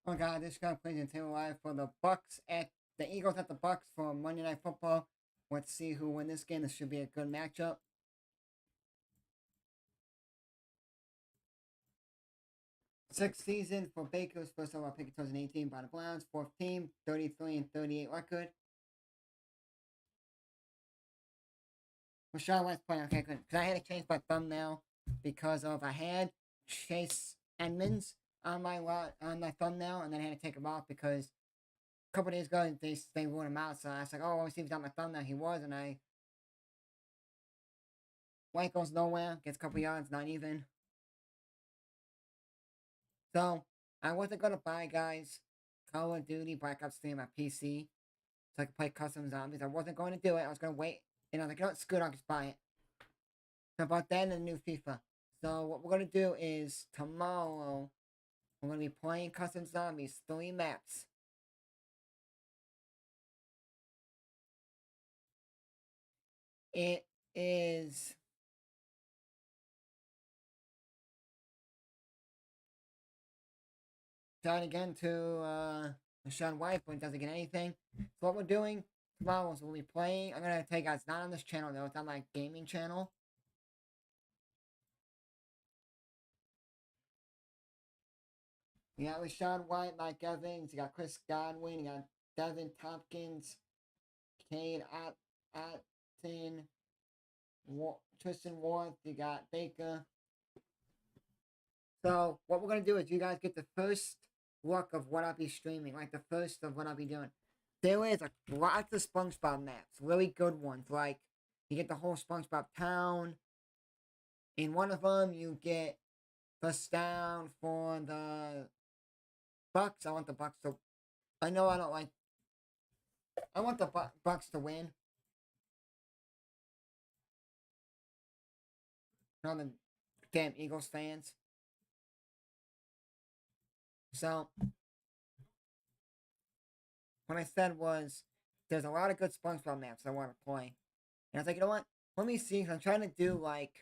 Oh god, this guy plays in table live for the Bucks at the Eagles at the Bucks for Monday Night Football. Let's see who win this game. This should be a good matchup. Sixth season for Baker's first overall pick in 2018 by the Browns. Fourth team, 33-38 record. Rashawn White's playing okay, good. Because I had to change my thumbnail because of I had Chase Edmonds on my thumbnail, and then I had to take him off because a couple days ago they ruled him out. So I was like, oh, let me see if he's on my thumbnail. He was, and White goes nowhere, gets a couple yards, not even. So I wasn't gonna buy guys Call of Duty Black Ops 3 on my PC so I could play custom zombies. I wasn't going to do it. I was gonna wait. And I was like, you know what, screw it, I'll just buy it. So I bought that and the new FIFA. So what we're gonna do is tomorrow we're gonna be playing custom zombies, 3 maps. It is shot again to Sean White, but it doesn't get anything. So what we're doing tomorrow is we'll be playing. I'm gonna tell you guys, not on this channel though, it's on my gaming channel. You got Rashawn White, Mike Evans, you got Chris Godwin, you got Devin Tompkins, Cade Atton, Tristan Worth, you got Baker. So what we're gonna do is you guys get the first look of what I'll be streaming, like the first of what I'll be doing. There is lots of SpongeBob maps, really good ones. Like you get the whole SpongeBob town. In one of them, you get first down for the Bucks. I want the Bucks to. I know I don't like. I want the Bucks to win. Not the damn Eagles fans. So what I said was, there's a lot of good SpongeBob maps I want to play, and I was like, you know what? Let me see. I'm trying to do like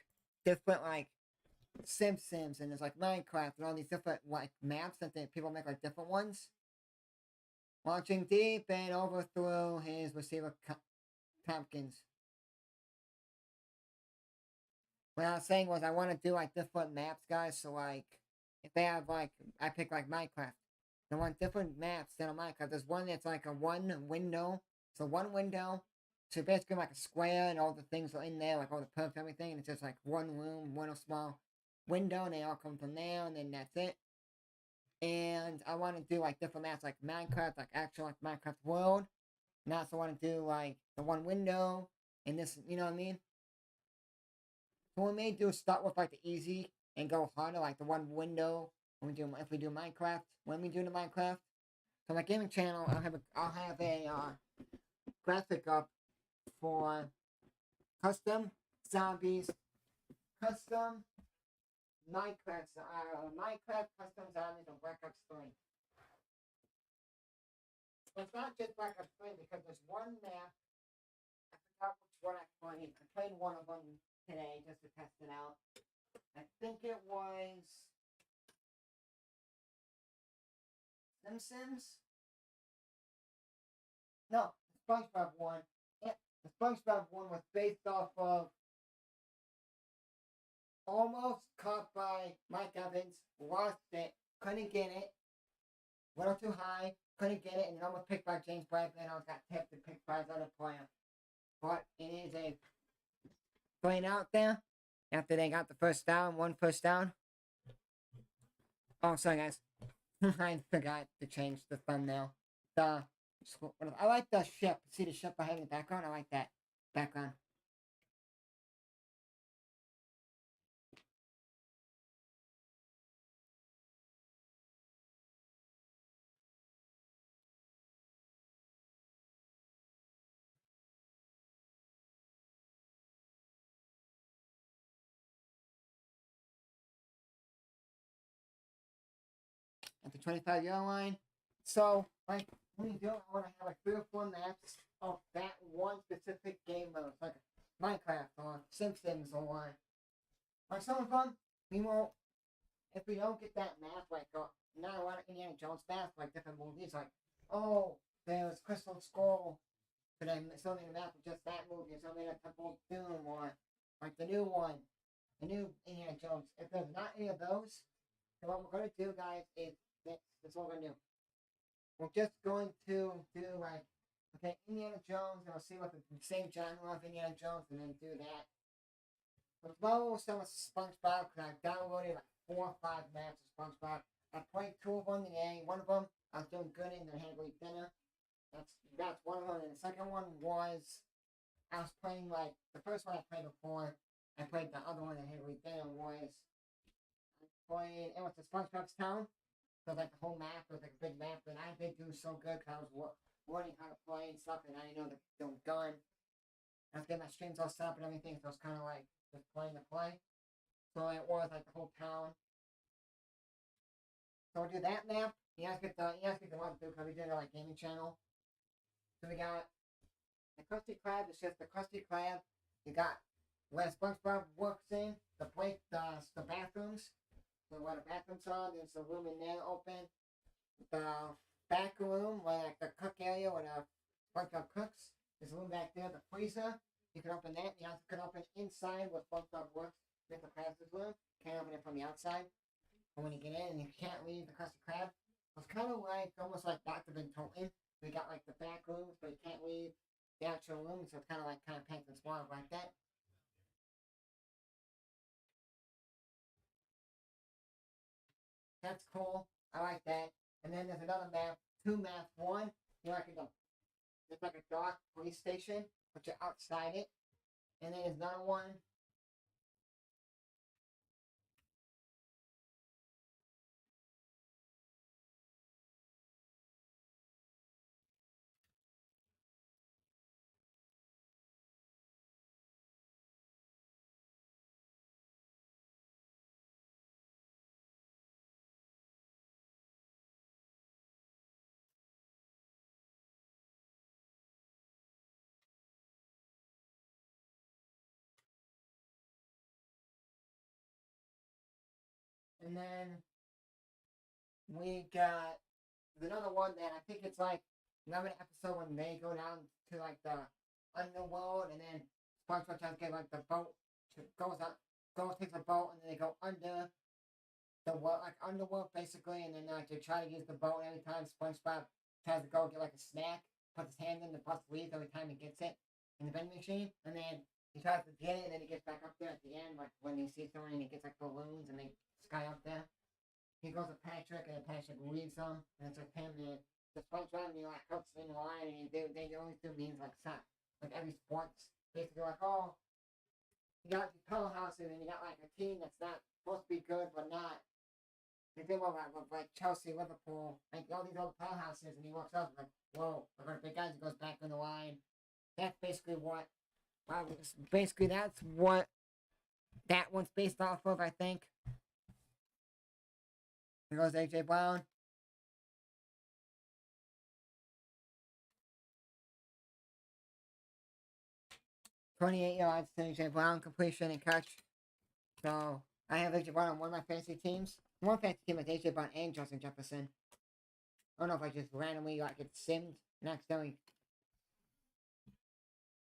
different like Simpsons and there's like Minecraft and all these different like maps that people make like different ones. Launching deep and overthrew his receiver Tompkins. What I was saying was I want to do like different maps, guys. So like if they have like I pick like Minecraft. They want different maps than on Minecraft. There's one that's like a one window. So one window. So basically like a square and all the things are in there, like all the perks, everything, and it's just like one room, one small window, and they all come from there, and then that's it. And I want to do like different maps, like Minecraft, like actual like Minecraft world. And I also want to do like the one window, and this, you know what I mean? So we may do start with like the easy and go harder, like the one window. When we do if we do Minecraft, when we do the Minecraft. So my gaming channel, I'll have a graphic up for custom zombies, custom Minecraft custom zombies on Black Ops 3. But it's not just Black Ops 3 because there's one map. I forgot which one I played. I played one of them today just to test it out. I think it was Simpsons. No, the SpongeBob one. Yeah, the SpongeBob one was based off of almost caught by Mike Evans, lost it, couldn't get it, went up too high, couldn't get it, and then almost picked by James Bradley, and I got tipped and picked by his other player. But it is a playing out there after they got the first down, one first down. Oh, sorry guys. I forgot to change the thumbnail. I like the ship. See the ship I have in the background? I like that background. At the 25-yard line. So, like, when you do it, I want to have like 3 or 4 maps of that one specific game mode, like Minecraft or Simpsons or like some of them. We won't, if we don't get that map, like not a lot of Indiana Jones maps, like different movies, like, oh, there's Crystal Skull, but I still made a map of just that movie, so I made a Temple of Doom, or like the new one, the new Indiana Jones. If there's not any of those, then what we're gonna do, guys, is this what we're gonna do. We're just going to do like, okay, Indiana Jones, and we'll see what the same genre of Indiana Jones, and then do that. But we'll start with SpongeBob, because I downloaded like 4 or 5 maps of SpongeBob. I played 2 of them today. One of them I was doing good in, then I had to eat dinner. That's one of them. And the second one was I was playing like the first one I played before. I played the other one that had to eat dinner was I played it was the SpongeBob's town. So like the whole map was like a big map, and I did do so good because I was learning how to play and stuff, and I didn't know the gun. I was getting my streams all set up and everything, so it was kind of like just playing the play. So it was like the whole town. So we'll do that map. You guys get the one too because we did it like gaming channel. So we got the Krusty Krab. It's just the Krusty Krab. You got where SpongeBob works in the plate, the bathrooms. So where the bathrooms are, there's a room in there open. The back room where like the cook area where the SpongeBob cooks. There's a room back there, the freezer. You can open that. You also can open inside where SpongeBob works with the Krabs' room. Can't open it from the outside. But when you get in and you can't leave the Krusty Krab, it's kind of like almost like Dr. Bentoten. We got like the back rooms, but you can't leave the actual room, so it's kind of packed and small like that. That's cool. I like that. And then there's another map, 2 maps. One, like there's like a dark police station, but you're outside it. And then there's another one. And then we got another one that I think it's like another episode when they go down to like the underworld, and then SpongeBob tries to get like the boat goes takes a boat, and then they go under the world, like underworld basically, and then they try to use the boat every time SpongeBob tries to go get like a snack, puts his hand in the bus leaves every time he gets it in the vending machine, and then he tries to get it, and then he gets back up there at the end, like when he sees someone and he gets like balloons and they sky up there. He goes to Patrick, and Patrick reads them, and it's like him and the SpongeBob, and he like hooks in the line, and they always do means like that, like every sports, basically like, oh, you got these powerhouses, and you got like a team that's not supposed to be good, but not. They did well like Chelsea, Liverpool, like all these other powerhouses, and he walks up like, whoa, we're gonna big guys, and goes back in the line. That's basically what. Wow, basically that's what that one's based off of, I think. Here goes AJ Brown. 28 yards to AJ Brown, completion and catch. So I have AJ Brown on one of my fantasy teams. One fantasy team is AJ Brown and Justin Jefferson. I don't know if I just randomly like get simmed and accidentally.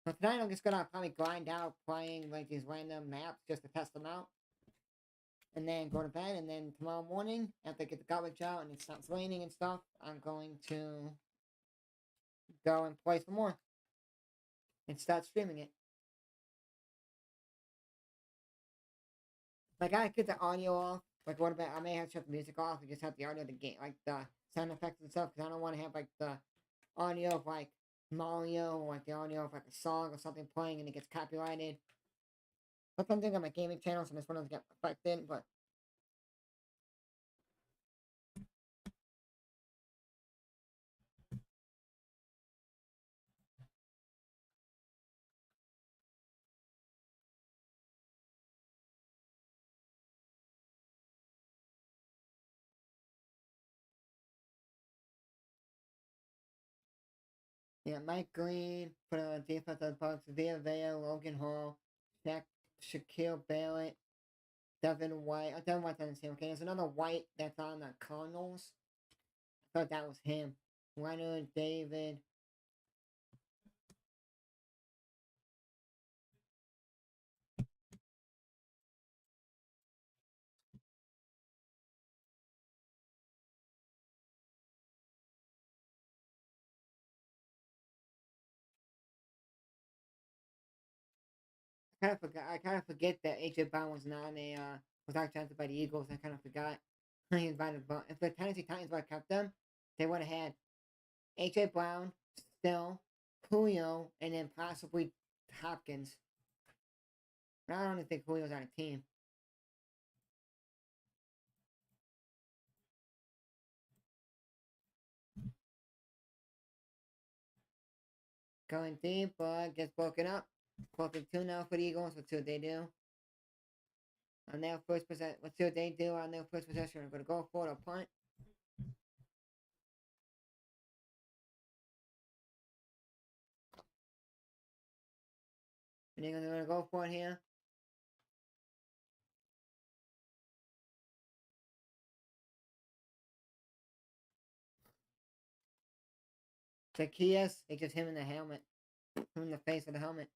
So tonight I'm just gonna probably grind out playing like these random maps just to test them out. And then go to bed, and then tomorrow morning, after I get the garbage out and it starts raining and stuff, I'm going to go and play some more. And start streaming it. Like I get the audio off. Like what about I may have to shut the music off and just have the audio of the game, like the sound effects and stuff, because I don't want to have like the audio of like Mario or like the audio of like a song or something playing and it gets copyrighted. That's something on my gaming channel, so this one doesn't get affected, but yeah, Mike Green put on defense of the Bucks, Via Vea, Logan Hall, Shaquille Barrett, Devin White. Oh, Devin White doesn't seem okay. There's another White that's on the Cardinals. I thought that was him. Leonard, David. I kind of forget that AJ Brown was not was not drafted by the Eagles. I kind of forgot. He invited, but if the Tennessee Titans would have kept them, they would have had AJ Brown, Still, Julio, and then possibly Hopkins. But I don't even think Julio's on a team. Going deep, but gets broken up. 4-2 now for the Eagles. Let's see what they do. On their first possession, let's see what they do on their first possession. We're going to go for it or punt. And they're going to go for it here. Zacchaeus, it's just him in the helmet. Him in the face of the helmet.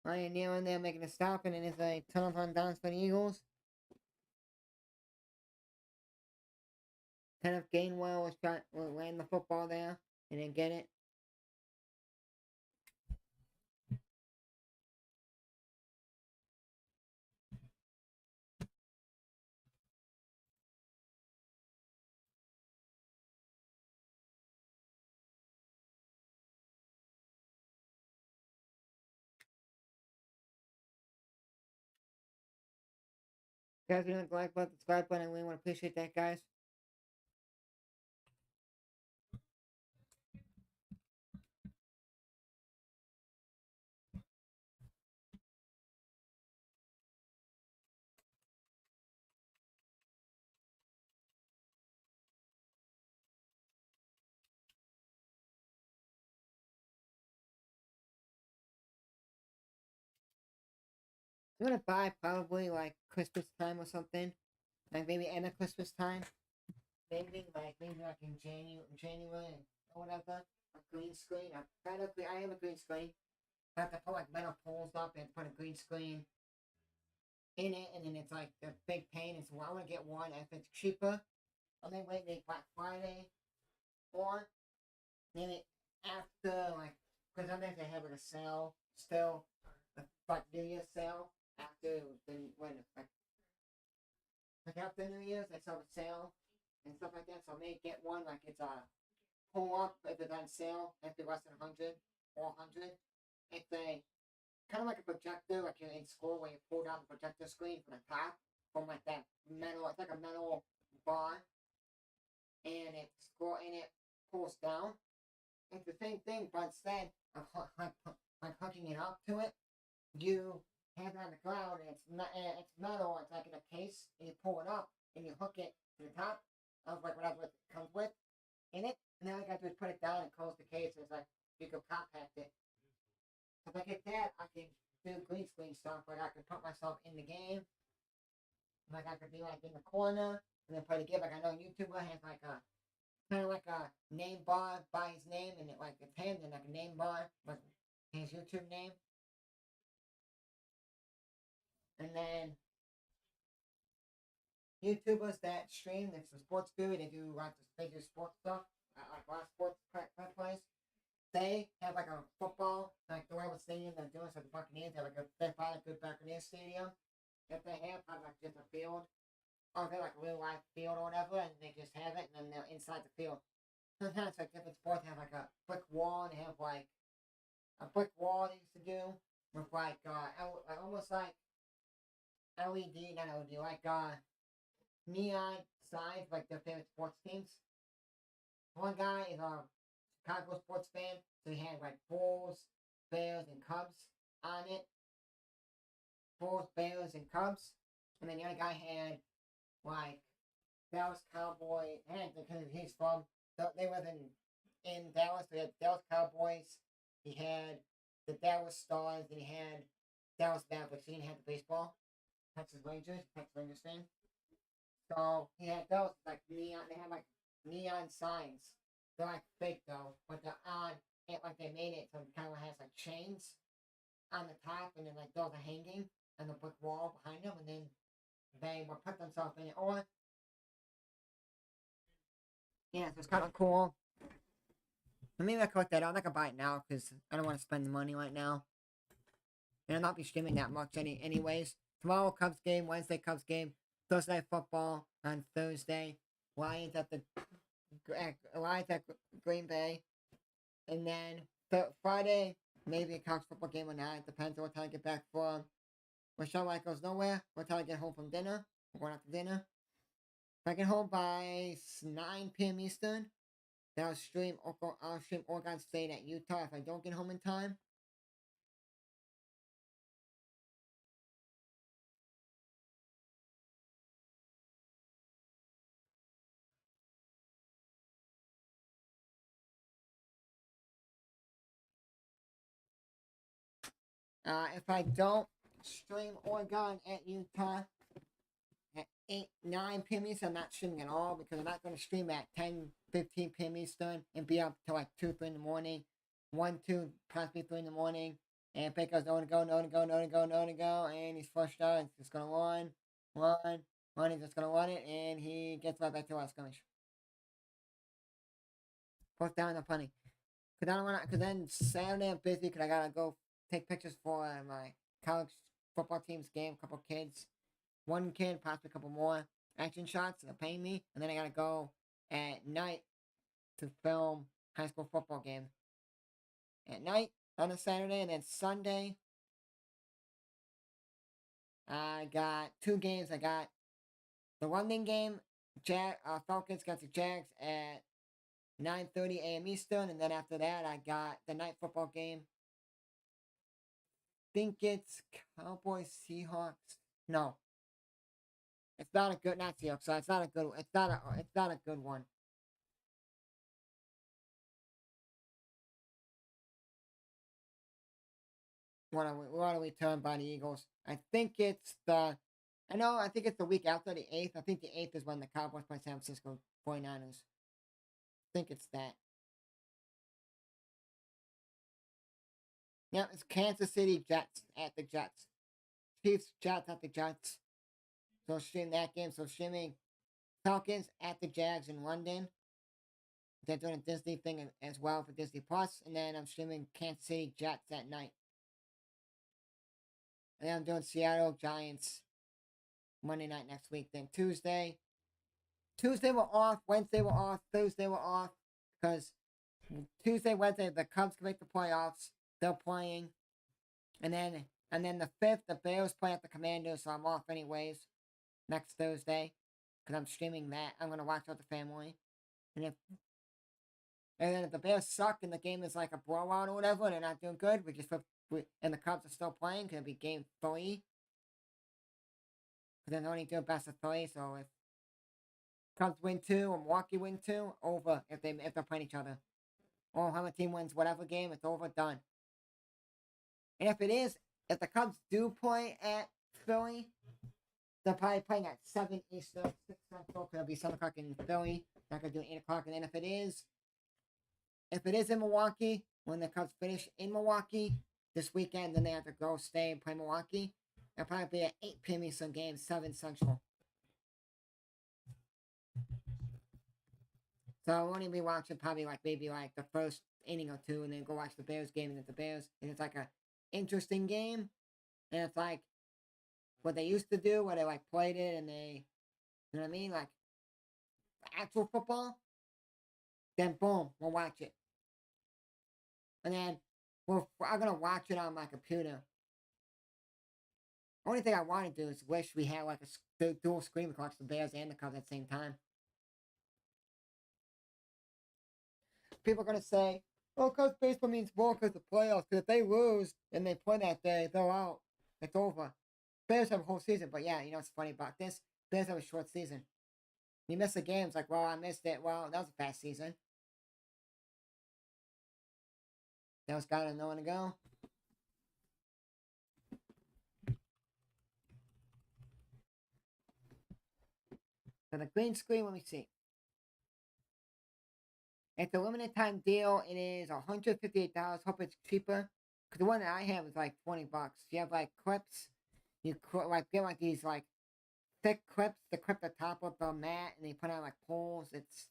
Ryan Neal in there making a stop, and it is a ton of downs for the Eagles. Kind of Gainwell will land the football there and then get it. Guys, we don't like about the subscribe button. I really want to appreciate that, guys. I'm gonna buy probably like Christmas time or something. Like maybe end of Christmas time. Maybe like in January or whatever. A green screen. I have a green screen. I have to put like metal poles up and put a green screen in it, and then it's like the big pain. And so I want to get one if it's cheaper. I'll then wait maybe Black Friday or maybe after like because sometimes they have like a sale still, like New Year's sale after the when like after New Year's they sell a sale and stuff like that. So I may get one like it's a pull up if it's on sale if it's less than 100 or 100. It's a kind of like a projector like in school where you pull down the projector screen from the top from like that metal. It's like a metal bar and it pulls down. It's the same thing, but instead of like hooking it up to it, you have it on the ground and it's metal. It's like in a case, and you pull it up and you hook it to the top of like whatever it comes with in it. And then all you gotta do is put it down and close the case. And it's like you can compact it. So if I get that, I can do green screen stuff. Like I can put myself in the game. Like I could be like in the corner and then play the game. Like I know YouTuber has like a kind of like a name bar by his name and it like it's him and like a name bar like his YouTube name. And then YouTubers that stream, there's the sports guru, they do sports stuff, like a lot of sports plays. They have like a football, like the way I was saying they're doing so the Buccaneers have like they buy a good Buccaneers stadium. If they have like just a field, or they're like a real life field or whatever, and they just have it and then they're inside the field. Sometimes like different sports have like a brick wall and they have like a brick wall they used to do with like almost like LED, not LED, like neon signs like their favorite sports teams. One guy is a Chicago sports fan, so he had like Bulls, Bears, and Cubs on it. Bulls, Bears, and Cubs. And then the other guy had like Dallas Cowboy, and because he's from, they live in Dallas. We had Dallas Cowboys. He had the Dallas Stars, and he had Dallas Mavericks. He didn't have the baseball. Texas Rangers fan. So he had those like neon. They had like neon signs. They're like fake though, but they're on. It like they made it so it kind of has like chains on the top, and then like those are hanging on the brick wall behind them, and then they will put themselves in it. Or yeah, so it's kind of cool. Maybe I collect that. I'm not gonna buy it now because I don't want to spend the money right now, and I'll not be streaming that much anyways. Tomorrow Cubs game, Wednesday Cubs game, Thursday Night Football on Thursday. Lions at Green Bay, and then Friday maybe a college football game or not. It depends on what time I get back from. Michelle White goes nowhere. What time I get home from dinner? We're going out to dinner. If I get home by 9 p.m. Eastern, then I'll stream Oregon State at Utah if I don't get home in time. If I don't stream Oregon at Utah at 9 p.m. Eastern, I'm not streaming at all because I'm not going to stream at 10-15 p.m. Eastern and be up till like 2, 3 in the morning. 1, 2, possibly 3 in the morning. And Baker's no to go, and he's flushed out. It's just going to run, he's just going to run it, and he gets right back to our skirmish. Fourth down and punting. Because then Saturday I'm busy because I got to go take pictures for my college football team's game, a couple kids. One kid, possibly a couple more action shots. They're paying me. And then I gotta go at night to film high school football game. At night on a Saturday, and then Sunday I got 2 games. I got the London game, Falcons got the Jags at 9:30 a.m. Eastern, and then after that I got the night football game. Think it's Cowboys Seahawks. No. It's not a good Seahawks, so it's not a good one. What are we turned by the Eagles? I think it's the week after the 8th. I think the 8th is when the Cowboys play San Francisco 49ers. I think it's that. Yeah, it's Kansas City Jets at the Jets. Chiefs, Jets at the Jets. So stream that game. So streaming Falcons at the Jags in London. They're doing a Disney thing as well for Disney Plus. And then I'm streaming Kansas City Jets at night. And then I'm doing Seattle Giants Monday night next week. Then Tuesday we're off. Wednesday we're off. Thursday we're off. Because Tuesday, Wednesday, the Cubs can make the playoffs. They're playing. And then the 5th, the Bears play at the Commanders, so I'm off anyways. Next Thursday. Because I'm streaming that. I'm going to watch with the family. And then if the Bears suck and the game is like a blowout or whatever, and they're not doing good, and the Cubs are still playing, because it'll be game 3. Because they're only doing best of 3, so if Cubs win 2 or Milwaukee win 2, over if they're playing each other. Or how a team wins whatever game, it's over, done. And if the Cubs do play at Philly, they're probably playing at 7 Eastern, 6 Central, it'll be 7 o'clock in Philly. Not gonna do 8 o'clock. And then if it is in Milwaukee, when the Cubs finish in Milwaukee this weekend, then they have to stay and play Milwaukee. It'll probably be an 8 p.m. Eastern game, 7 Central. So I'll only be watching probably maybe the first inning or 2, and then go watch the Bears game, and it's like a interesting game, and it's like what they used to do, where they played it, and they, you know what I mean, actual football. Then boom, we'll watch it, and then I'm gonna watch it on my computer. Only thing I want to do is wish we had a dual screen to watch the Bears and the Cubs at the same time. People are gonna say, Well, because baseball means more because the playoffs. Because if they lose and they play that day, they're out. It's over. Bears have a whole season, but yeah, you know what's funny about this? Bears have a short season. You miss a game, it's like, well, I missed it. Well, that was a fast season. That was kind of nowhere to go. So the green screen, let me see. It's a limited time deal. It is $158. Hope it's cheaper. Because the one that I have is like $20. You have like clips. You like get like these like thick clips to clip the top of the mat, and they put on like poles. It's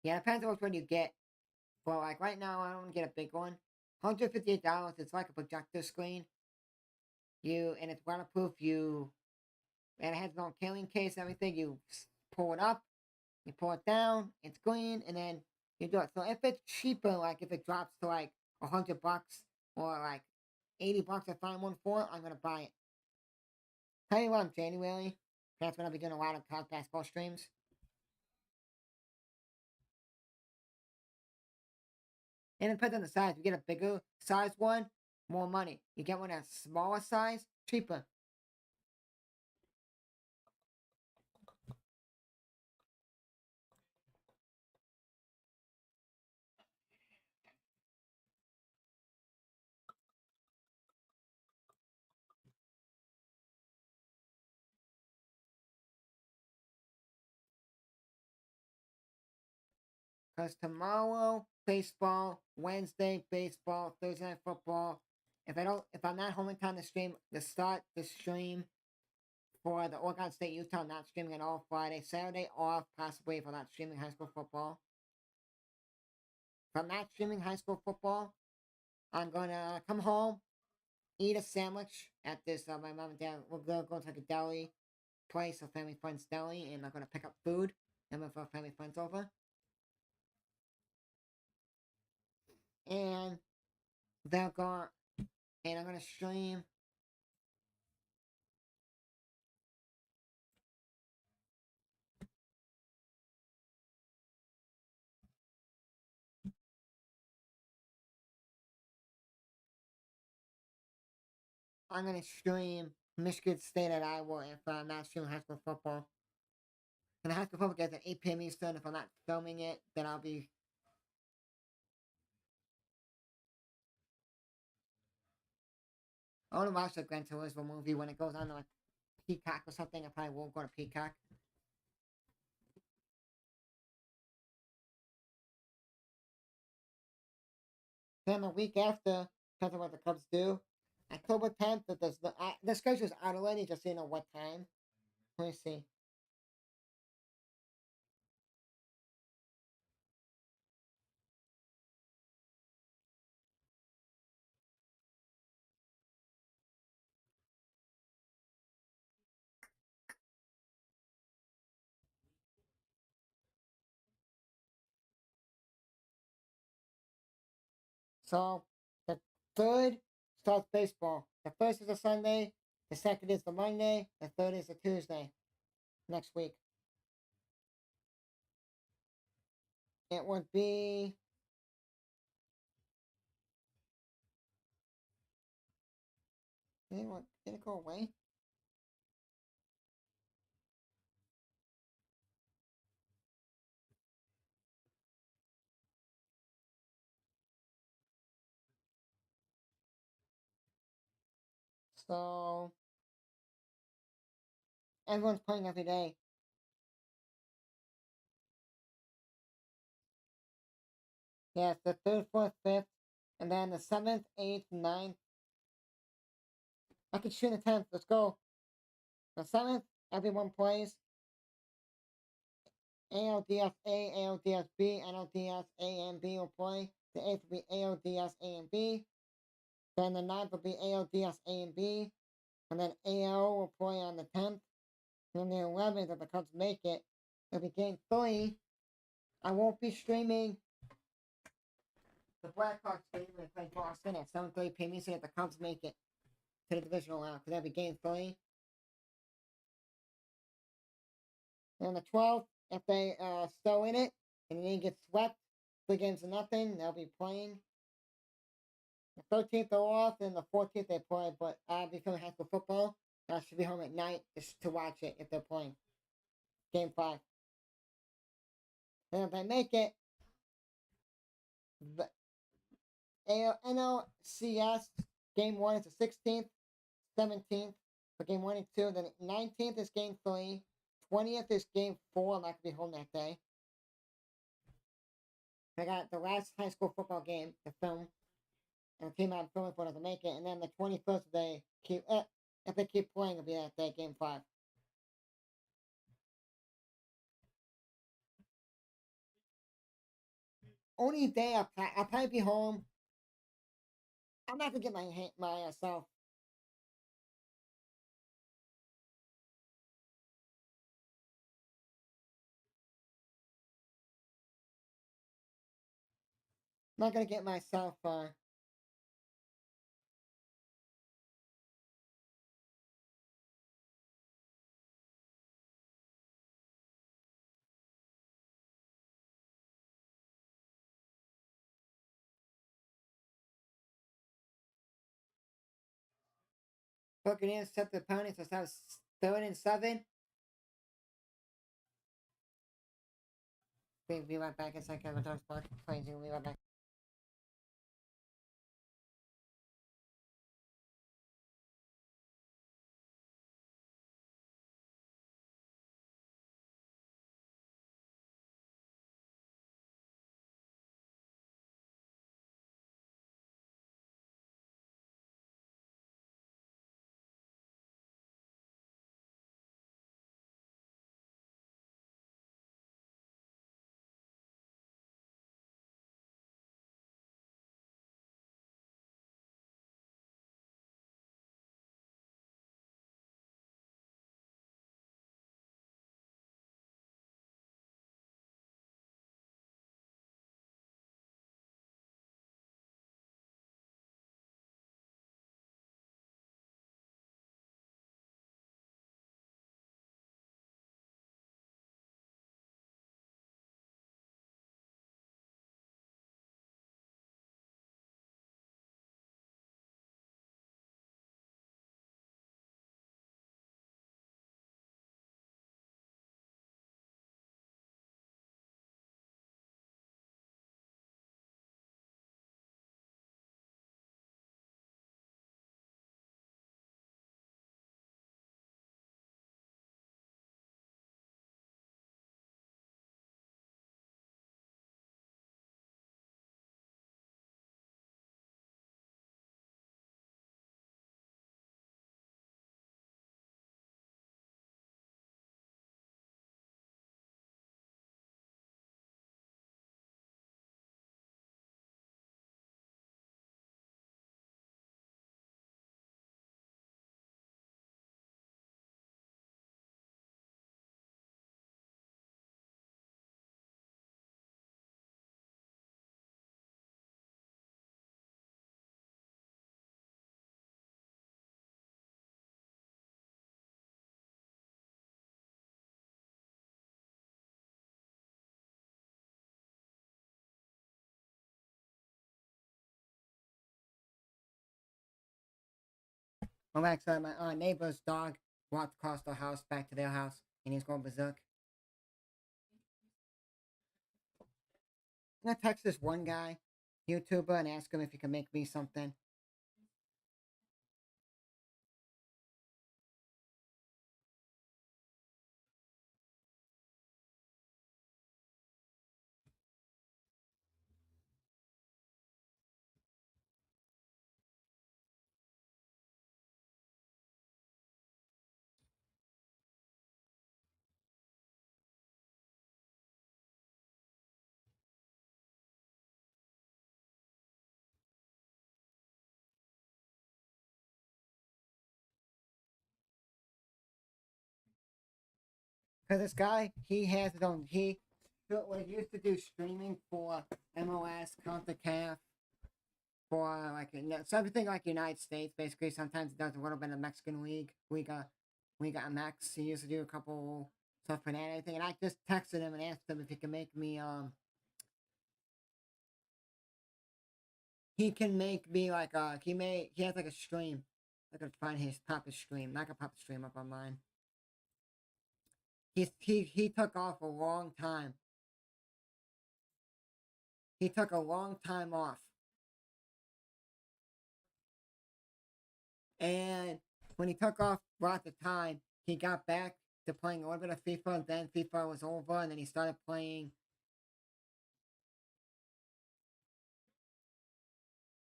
yeah, it depends on which one you get. But like right now, I don't want to get a big one. $158. It's like a projector screen. And it's waterproof. And it has its own carrying case and everything. You pull it up, you pull it down, it's green, and then you do it. So if it's cheaper, like if it drops to like $100 or like $80 I find one for, I'm gonna buy it. Tell you what, in January, that's when I'll be doing a lot of college basketball streams. And it depends on the size. You get a bigger size one, more money. You get one that's smaller size, cheaper. Because tomorrow, baseball, Wednesday, baseball, Thursday night football. If I'm not home in time to start the stream for the Oregon State Utah, I'm not streaming at all Friday. Saturday off, possibly if I'm not streaming high school football. If I'm not streaming high school football, I'm gonna come home, eat a sandwich at this, my mom and dad, we're gonna go to like a deli place, a family friend's deli, and I'm gonna pick up food. I'm gonna have family friends over. And they're going, and I'm gonna stream. I'm gonna stream Michigan State at Iowa if I'm not streaming high school football. And the high school football gets at 8 p.m. Eastern. If I'm not filming it, then I'll be. I want to watch the Gran Turismo movie when it goes on like Peacock or something. I probably won't go to Peacock. Then the week after, because of what the Cubs do, October 10th, the schedule's out already, just so you know what time. Let me see. So, the third starts baseball. The first is a Sunday, the second is the Monday, the third is a Tuesday next week. It would be. Did it go away? So, everyone's playing every day. Yes, the third, fourth, fifth, and then the seventh, eighth, ninth. I could shoot the 10th. Let's go. The seventh, everyone plays. ALDS A, ALDS B, NLDS A and B will play. The 8th will be ALDS A and B. Then the ninth will be ALDS A and B. And then AO will play on the 10th. And the 11th, if the Cubs make it, it'll be game 3. I won't be streaming the Blackhawks game when they play Boston at 7:30 p.m. Eastern if the Cubs make it to the divisional round, because that'll be game 3. And the 12th, if they still in it and they get swept, 3 games to nothing. They'll be playing. The 13th they're off, and the 14th they play. But I'll be filming high school football. I should be home at night just to watch it if they're playing. Game 5. And if they make it, the NLCS game 1 is the 16th, 17th for game 1 and 2. Then 19th is game 3. 20th is game 4. I'm not going to be home that day. I got the last high school football game to film. And the team I'm filming for doesn't make it. And then the 21st, if they keep playing, it'll be that day, game 5. Only day I'll probably be home. I'm not going to get myself. I'm not going to get myself, fucking intercepted opponents. So I was 3rd and 7. Be right back in a second. I'm talking about crazy. We'll be right back. Alright, so my neighbor's dog walked across the house back to their house, and he's going berserk. I'm gonna text this one guy, YouTuber, and ask him if he can make me something. Because this guy, he has his own. He used to do streaming for MLS, CONCACAF, for like so everything like United States. Basically, sometimes he does a little bit of Mexican League, Liga MX. He used to do a couple stuff for that, anything. And I just texted him and asked him if he could make me he can make me like he has like a stream. I can find his Papa stream. Not a Papa stream up online. He took off a long time. He took a long time off. And when he took off brought the time, he got back to playing a little bit of FIFA, then FIFA was over, and then he started playing.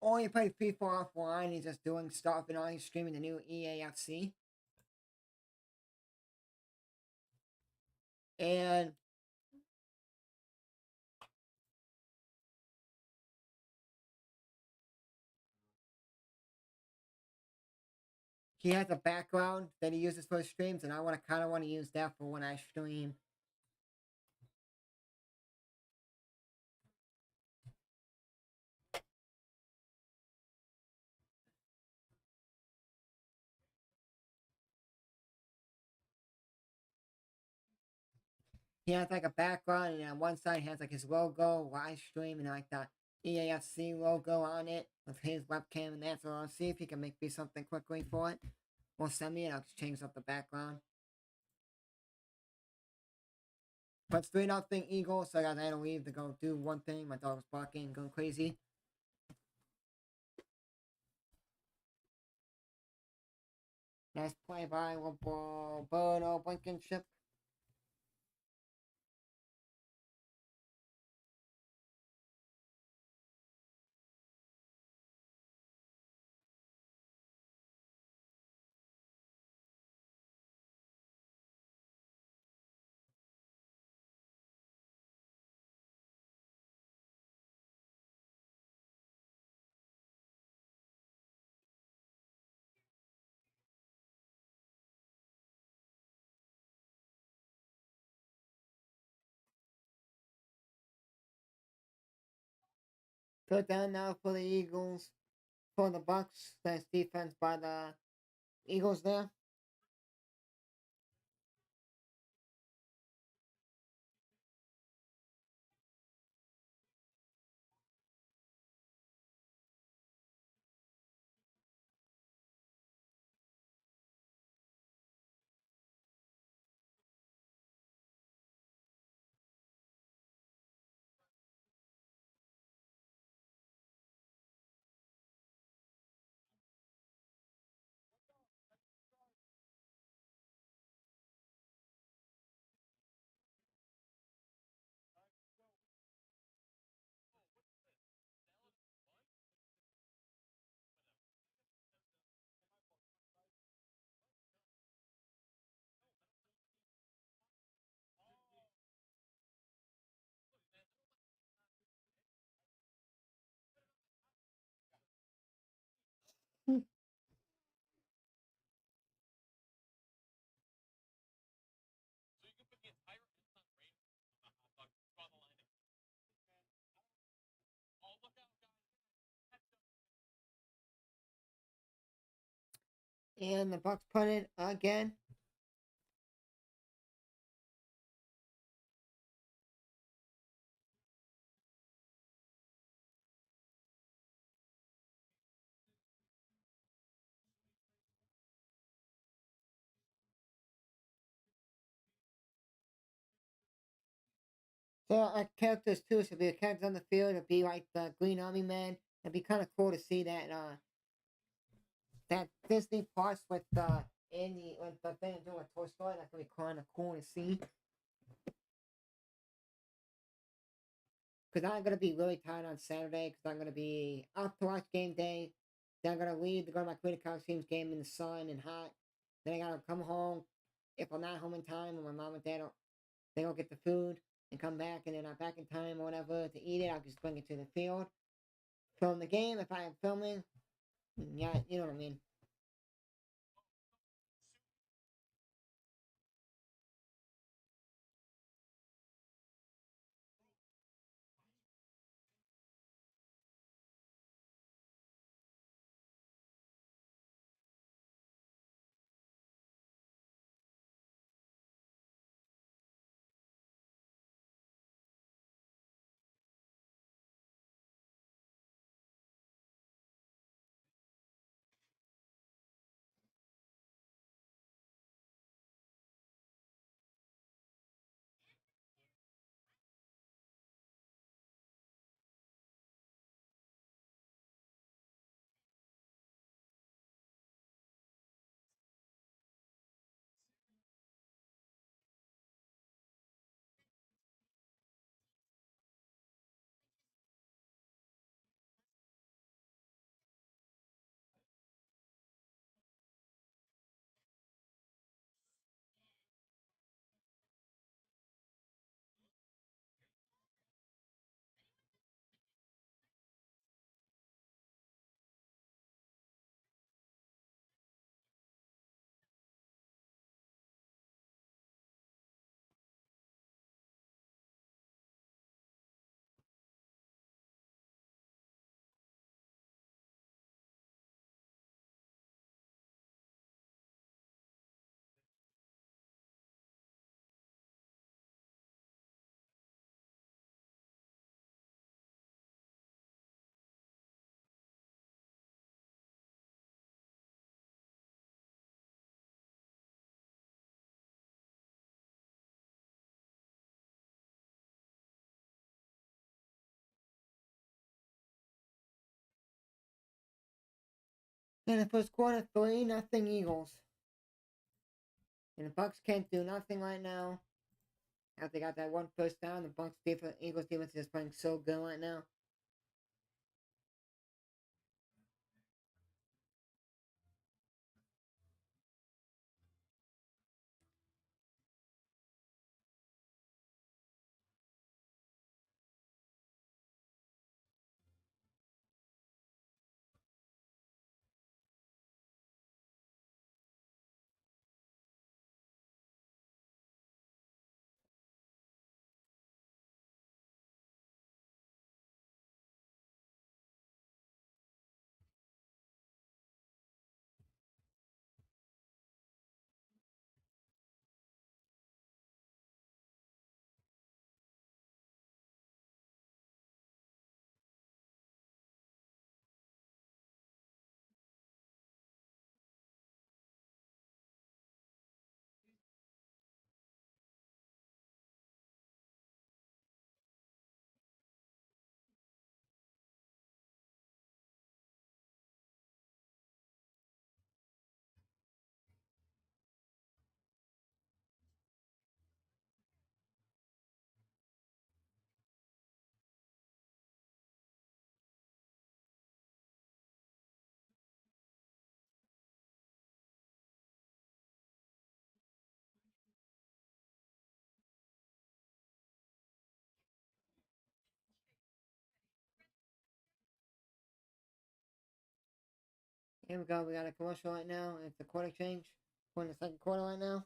Or he played FIFA offline, he's just doing stuff, and all he's streaming the new EAFC. And he has a background that he uses for his streams, and I kind of want to use that for when I stream. He has like a background, and on one side he has like his logo, live stream, and like the EAFC logo on it with his webcam and that. So I'll see if he can make me something quickly for it. Or send me, and I'll just change up the background. But 3-0 Eagles, so I gotta leave to go do one thing. My dog was barking, going crazy. Nice play by Roberto Blankenship. Put down now for the Eagles. For the BUCS. Nice defense by the Eagles there. And the BUCS put it again. So characters too, so the characters on the field would be like the Green Army Man. It'd be kind of cool to see that that Disney parts with the with the thing doing Toy Story. That's gonna be kind of cool to see. Because I'm gonna be really tired on Saturday. Because I'm gonna be up to watch game day. Then I'm gonna leave to go to my Queen of Costumes game in the sun and hot. Then I gotta come home. If I'm not home in time, and my mom and dad don't, they don't get the food and come back, and then I'm back in time or whatever to eat it. I'll just bring it to the field, film the game if I am filming. Yeah, you know what I mean. In the first quarter, 3-0 Eagles. And the Bucks can't do nothing right now. After they got that one first down, the Bucks defense, Eagles defense is playing so good right now. Here we go. We got a commercial right now. It's the quarter change. We're in the second quarter right now.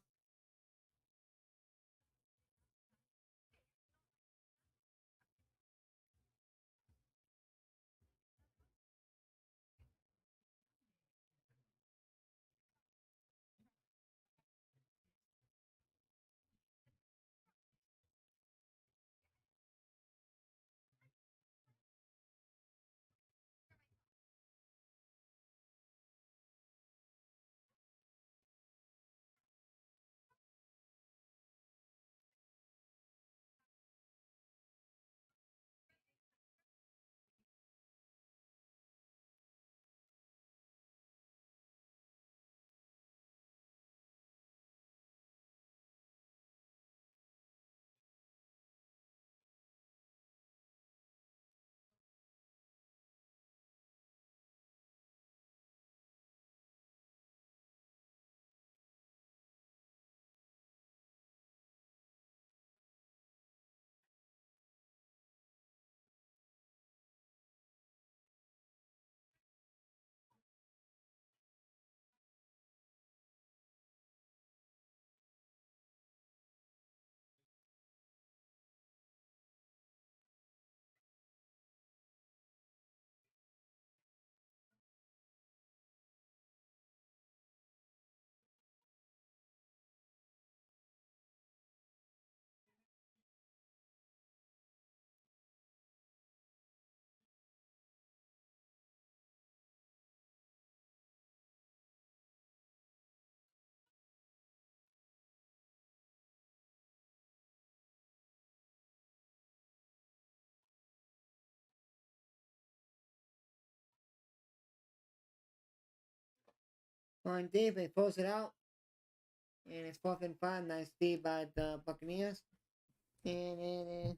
On Dave, they pulls it out. And it's 4th and 5. Nice D by the Buccaneers. And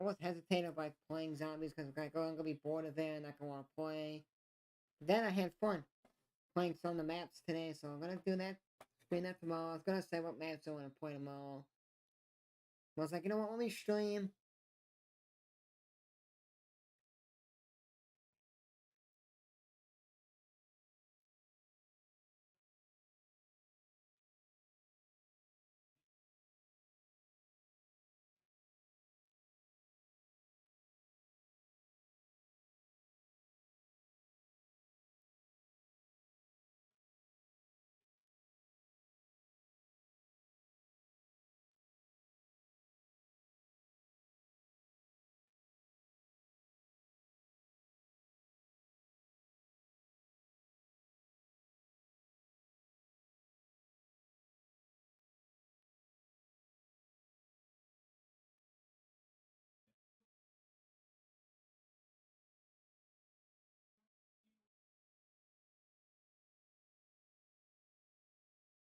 I was hesitating of like playing zombies because like, oh, I'm gonna be bored of it and I can want to play. Then I had fun playing some of the maps today, so I'm gonna do that. Stream that tomorrow. I was gonna say what maps I want to play tomorrow. I was like, you know what? Let me stream.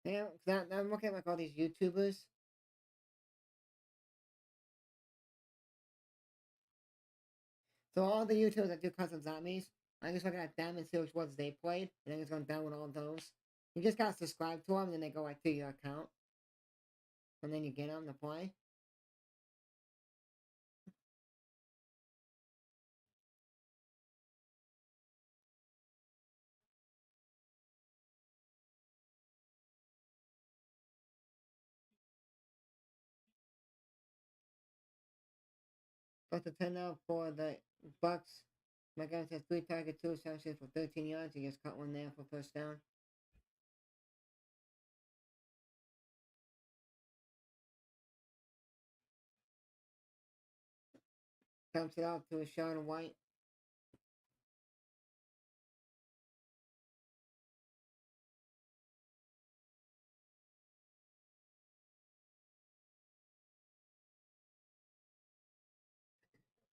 Yeah, cause I'm looking at like all these YouTubers. So all the YouTubers that do custom zombies, I'm just looking at them and see which ones they played, and I'm just gonna download all of those. You just gotta subscribe to them, and then they go right to your account, and then you get them to play. But to turn out for the BUCS, my guy has 3 target, 2 receptions for 13 yards. He just caught one there for first down. Counts it out to a shot of white.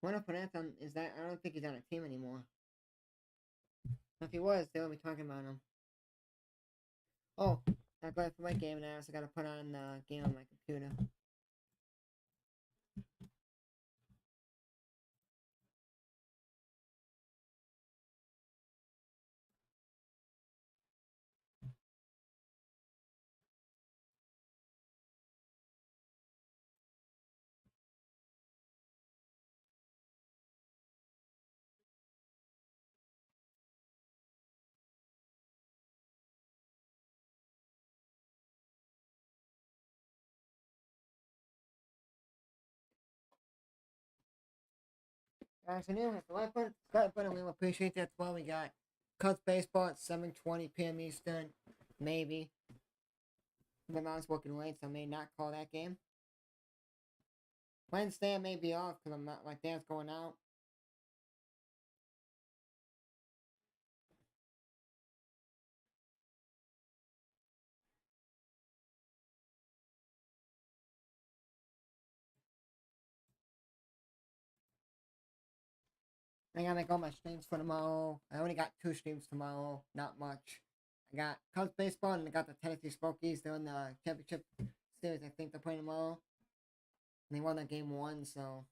One up for Anthem is that I don't think he's on a team anymore. If he was, they would be talking about him. Oh, I'm glad for my game now, so I gotta put on the game on my computer. So anyway, the like button, subscribe button, we will appreciate that. Well, we got Cubs baseball at 7:20 p.m. Eastern, maybe. My mom's working late, so I may not call that game. Wednesday I may be off because I'm not, my dad's going out. I gotta make all my streams for tomorrow. I only got 2 streams tomorrow, not much. I got Cubs baseball and I got the Tennessee Smokies. They're in the championship series. I think they're playing tomorrow. And they won that game 1, so.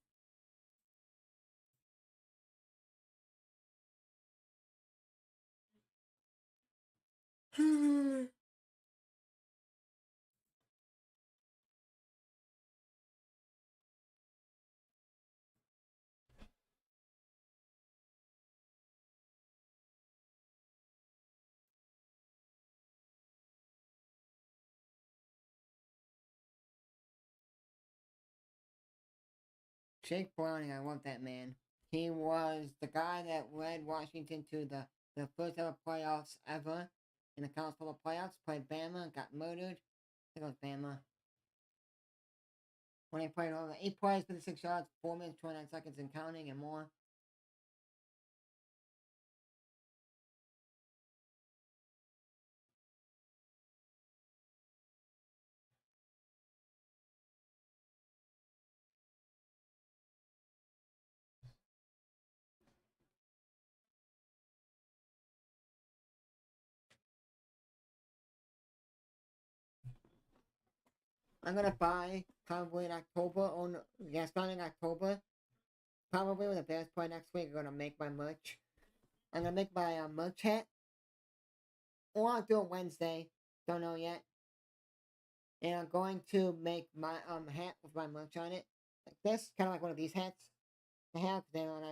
Jake Browning, I want that man. He was the guy that led Washington to the first ever playoffs ever in the college football playoffs. Played Bama, got murdered. I think it was Bama. When they played over 8 plays, 56 yards, 4 minutes, 29 seconds, and counting, and more. I'm gonna buy probably in October. Oh no, yeah, starting in October. probably with the best part next week, I'm gonna make my merch. I'm gonna make my merch hat, or I'll do it Wednesday. Don't know yet. And I'm going to make my hat with my merch on it, like this, kind of like one of these hats I have. Then when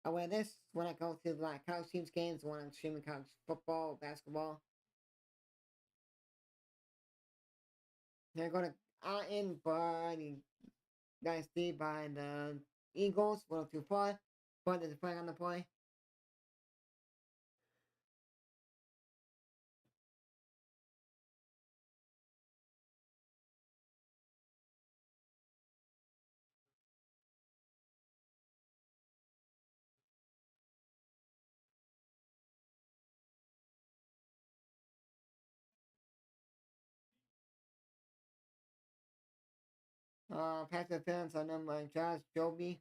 I wear this when I go to like college teams games, when I'm streaming college football, basketball. They're gonna in Buddy Dynasty by the Eagles, 102 but there's a flag on the play. Pass interference on them by Josh Joby.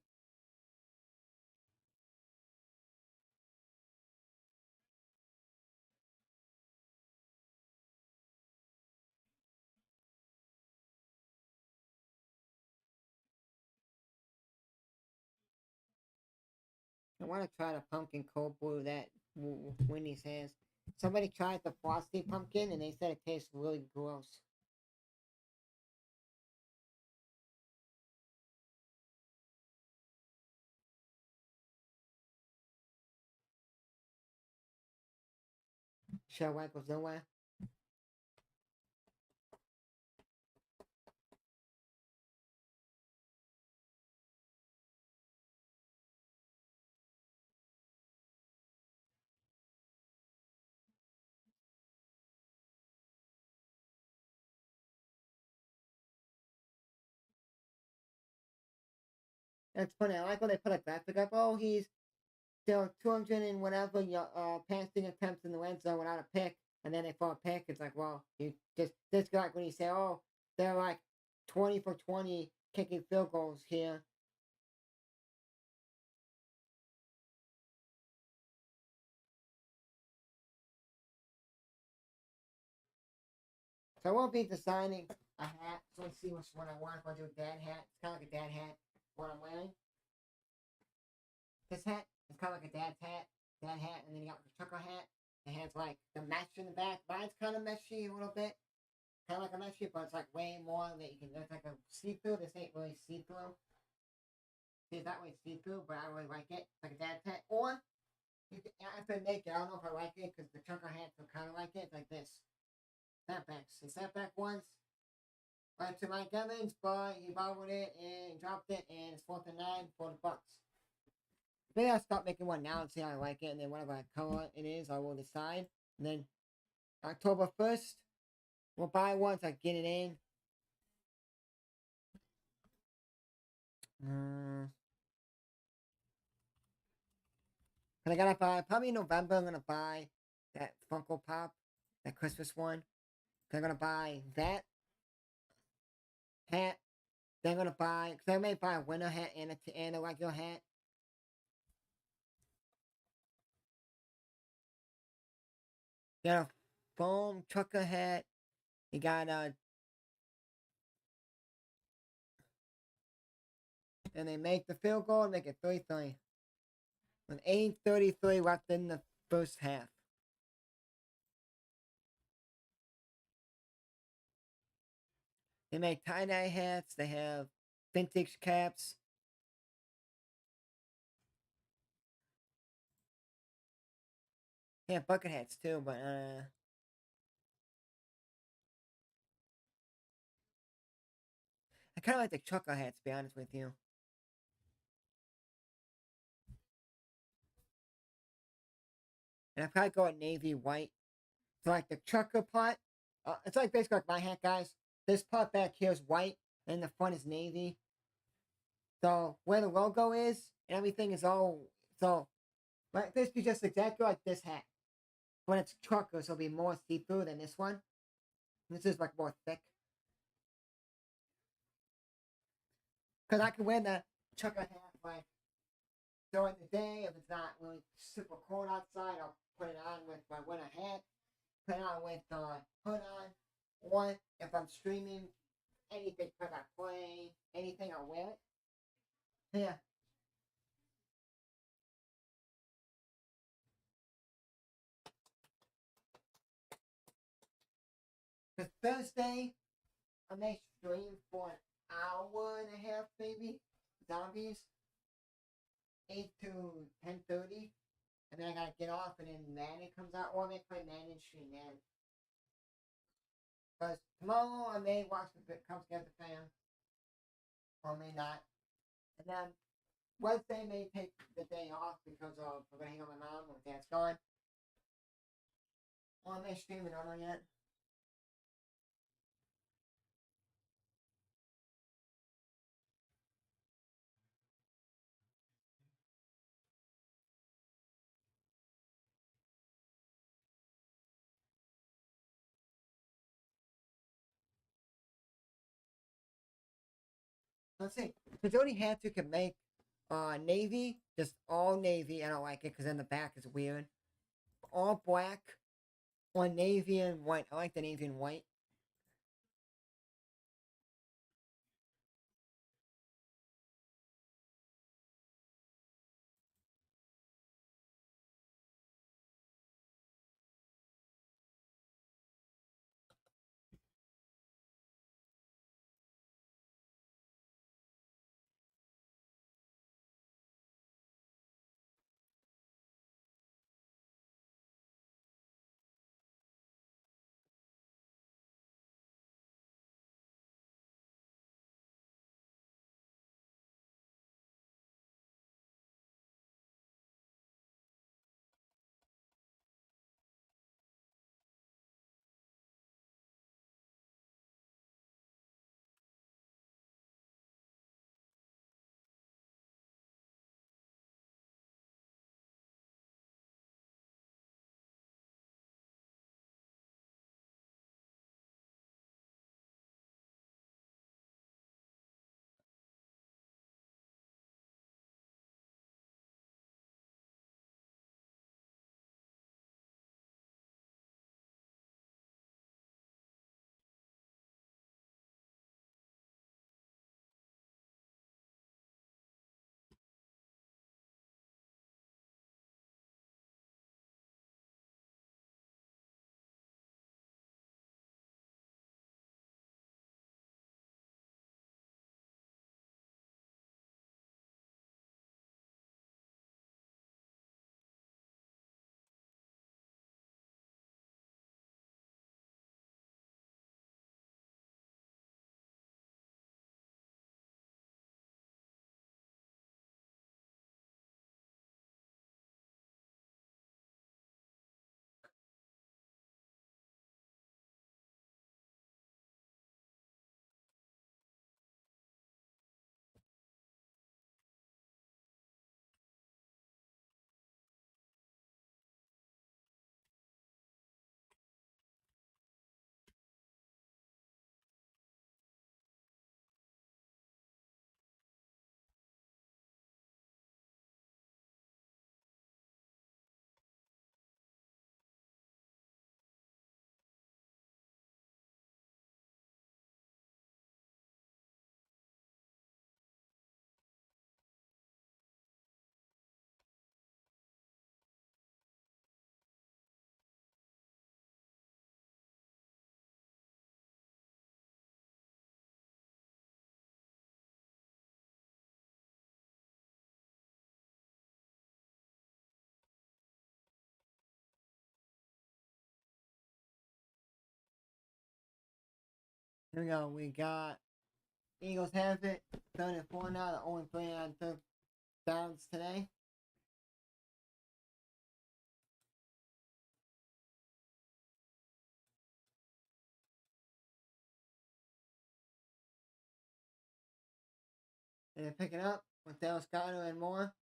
I want to try the pumpkin cold brew that Wendy's has. Somebody tried the frosty pumpkin and they said it tastes really gross. Shell White goes nowhere. That's funny. I like when they put a graphic up. Oh, he's still 200 and whatever passing attempts in the red zone without a pick, and then they throw a pick. It's like, well, you just this guy when you say, oh, they're like 20 for 20 kicking field goals here. So I won't be designing a hat. So let's see which one I want. If I do a dad hat, it's kind of like a dad hat. What I'm wearing. This hat is kind of like a dad's hat, dad hat, and then you got the trucker hat. It has like the mesh in the back. Mine's kind of meshy a little bit, kind of like a meshy, but it's like way more that you can. It's like a see through. This ain't really see through. See, that way see through, but I really like it. It's like a dad's hat. Or you can, after naked, I don't know if I like it because the trucker hats are kind of like it, like this. Snapbacks. The snapback ones went to Mike Evans, but he borrowed it and dropped it, and it's 4th and 9, $40. Maybe I'll stop making one now and see how I like it, and then whatever color it is, I will decide. And then October 1st, we'll buy one so I get it in. And I gotta buy, probably in November, I'm gonna buy that Funko Pop, that Christmas one. I'm gonna buy that hat. Then I'm gonna buy, because I may buy a winter hat and a regular hat. Got a foam trucker hat. You got and they make the field goal and make it 3-3. With 8:33 left in the first half. They make tie-dye hats. They have vintage caps. They have bucket hats too, but I kind of like the trucker hats, to be honest with you. And I probably go with navy white. So like the trucker part, it's like basically like my hat, guys. This part back here is white, and the front is navy. So where the logo is and everything is all so. Like this be just exactly like this hat. When it's trucker, so it'll be more see-through than this one. This is like more thick. Because I can wear the trucker hat like during the day if it's not really super cold outside. I'll put it on with my winter hat. Put it on with hood on. Or if I'm streaming anything, if I play anything, I'll wear it. Yeah. Because Thursday, I may stream for an hour and a half, maybe. Zombies, 8 to 10:30, and then I gotta get off, and then Madden comes out, or I may play Madden and stream Madden. Because tomorrow I may watch the Cubs get the fan, or may not. And then Wednesday may take the day off because of we're gonna hang out with my mom when Dad's gone. Or I may stream it, I don't know yet. Let's see. Because Jody had to can make navy, just all navy. I don't like it because in the back is weird. All black or navy and white. I like the navy and white. Here we go. We got Eagles have it. 34 now. The only three on third downs today. And they're picking up with Dallas Goddard and more.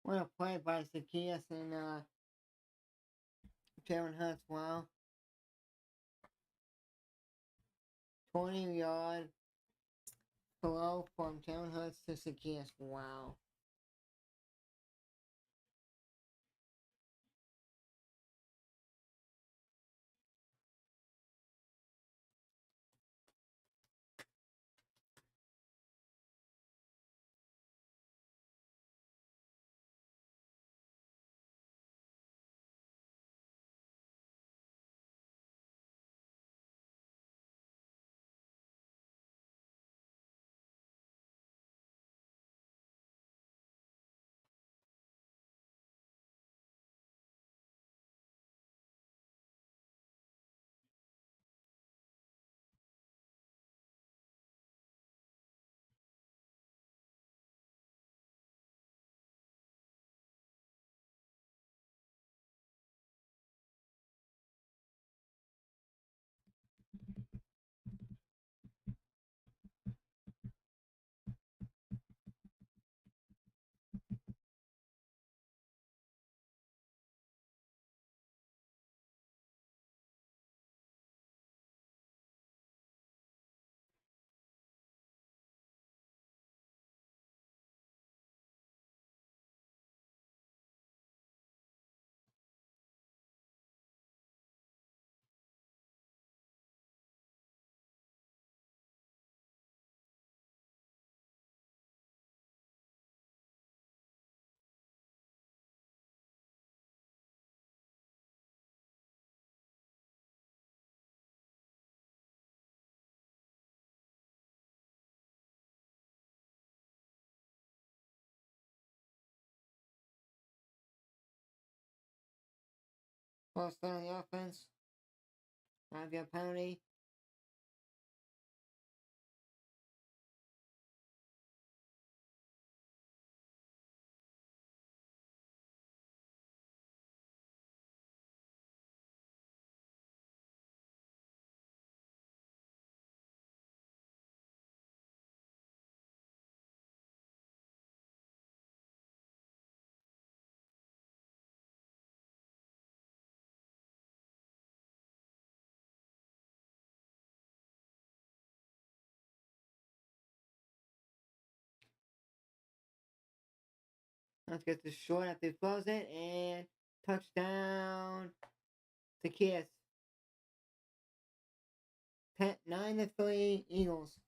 What a play by Zacchaeus and Jalen Hurts. Wow. 20-yard throw from Jalen Hurts to Zacchaeus. Wow. First down on the offense. 5-yard penalty. Let's get this short after he throws it. And touchdown. Zacchaeus. 9-3 Eagles.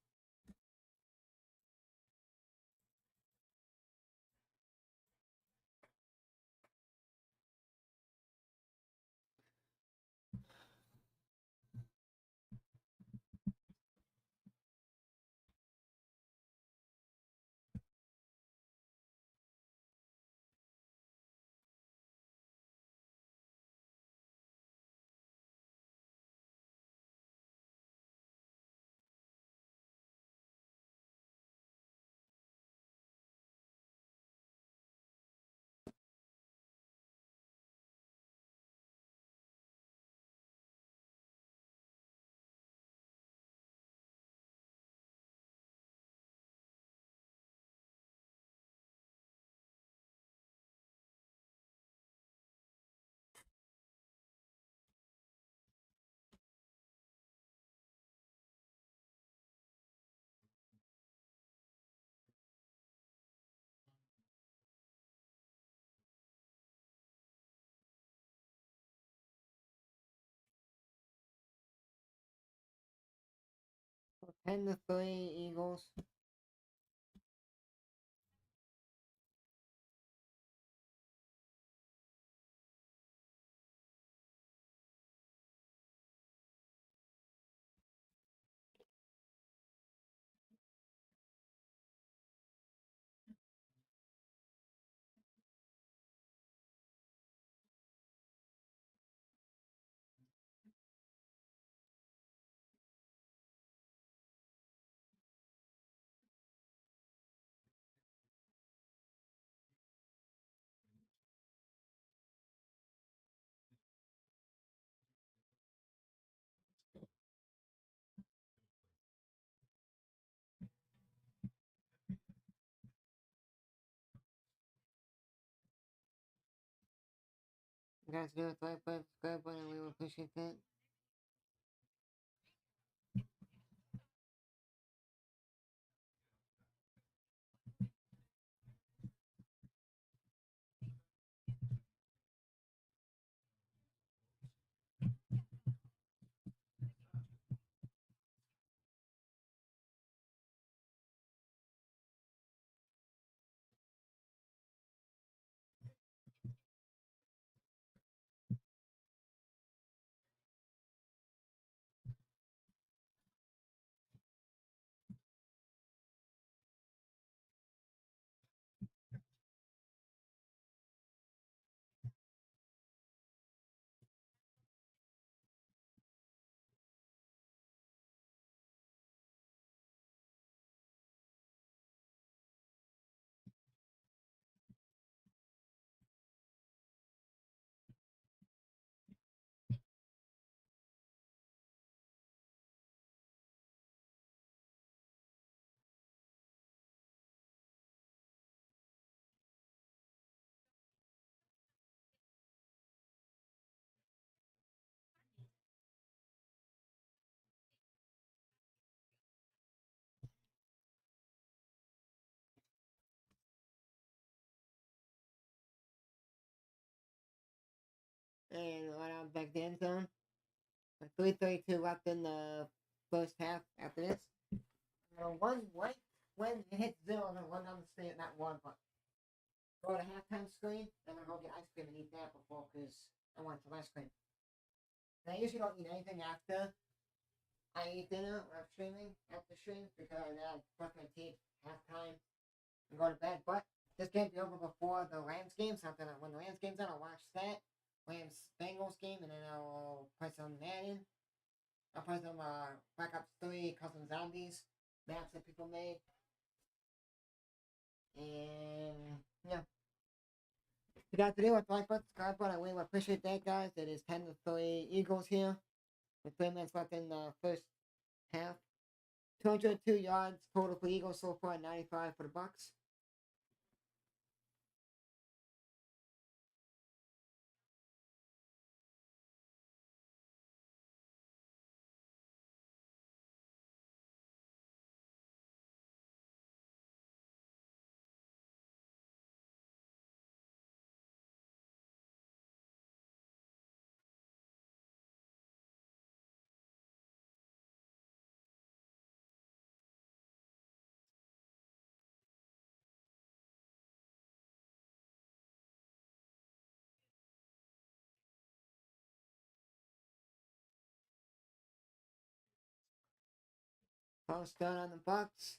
So 10-3 Eagles. You guys do it, like button, subscribe button, we will appreciate that. And right on back the end zone. 3:32 left in the first half after this. When it hits zero, I'm gonna run down the street, not one, but go to halftime screen, then I'm gonna go get ice cream and eat that before, because I want some ice cream. And I usually don't eat anything after I eat dinner or I'm streaming after stream, because I brush my teeth, halftime, and go to bed. But this can't be over before the Rams game, so when the Rams game's on, I'll watch that. Rams Bengals game, and then I'll play some Madden. I'll play some Black Ops 3 Custom Zombies maps that people made. And yeah. You got to do with like button, subscribe button. I really appreciate that, guys. It is 10-3 Eagles here with 3 minutes left in the first half. 202 yards total for Eagles so far, 95 for the BUCS. First down on the BUCS.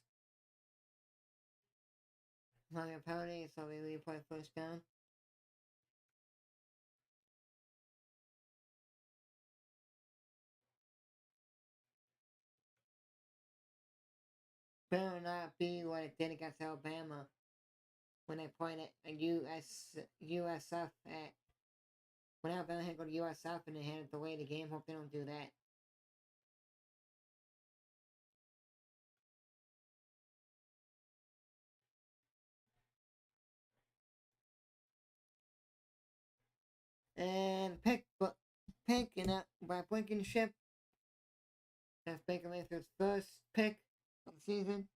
Not a penalty, so we replay first down. Better not be what it did against Alabama when they pointed a USF at when Alabama had to go to USF and they had to delay the game. Hope they don't do that. And pick and by Blankenship. That's Baker Mayfield's first pick of the season.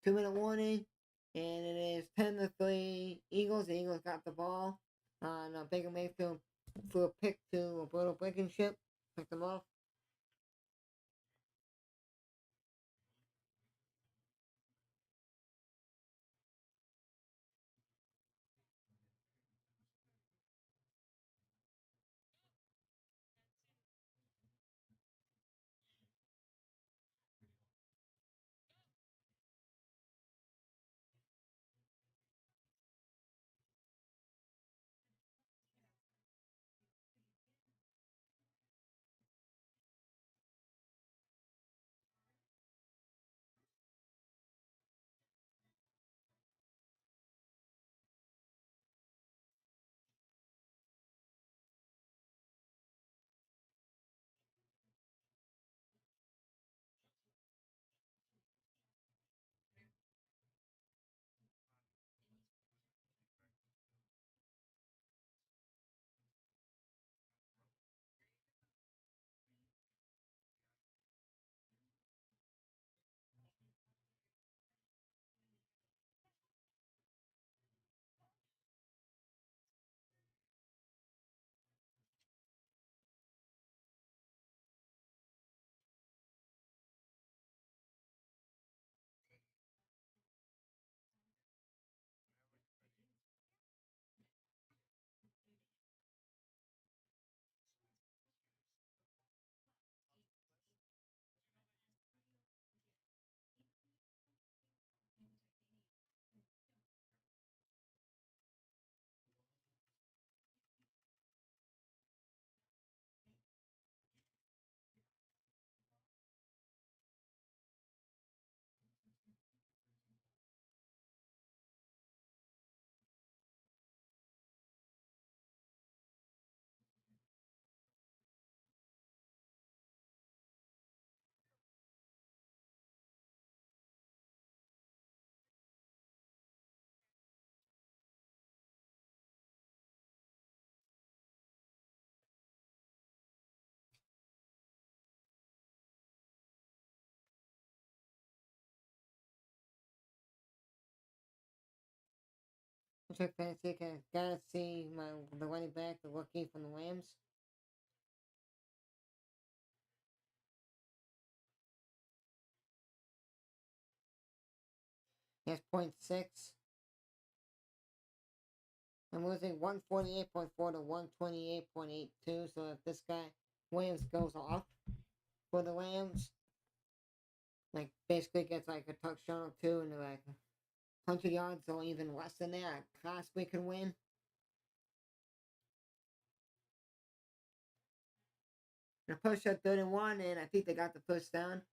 2 minute warning, and it is 10-3 Eagles. The Eagles got the ball on Baker Mayfield threw a pick to Roberto Blankenship, picked them off. Check fantasy. I gotta see the running back, the rookie from the Rams. He has .6. I'm losing 148.4 to 128.82. So if this guy Williams goes off for the Rams, like basically gets like a touchdown or two and like 100 yards or even less than that, I possibly could win. They pushed at 31, and I think they got the push down.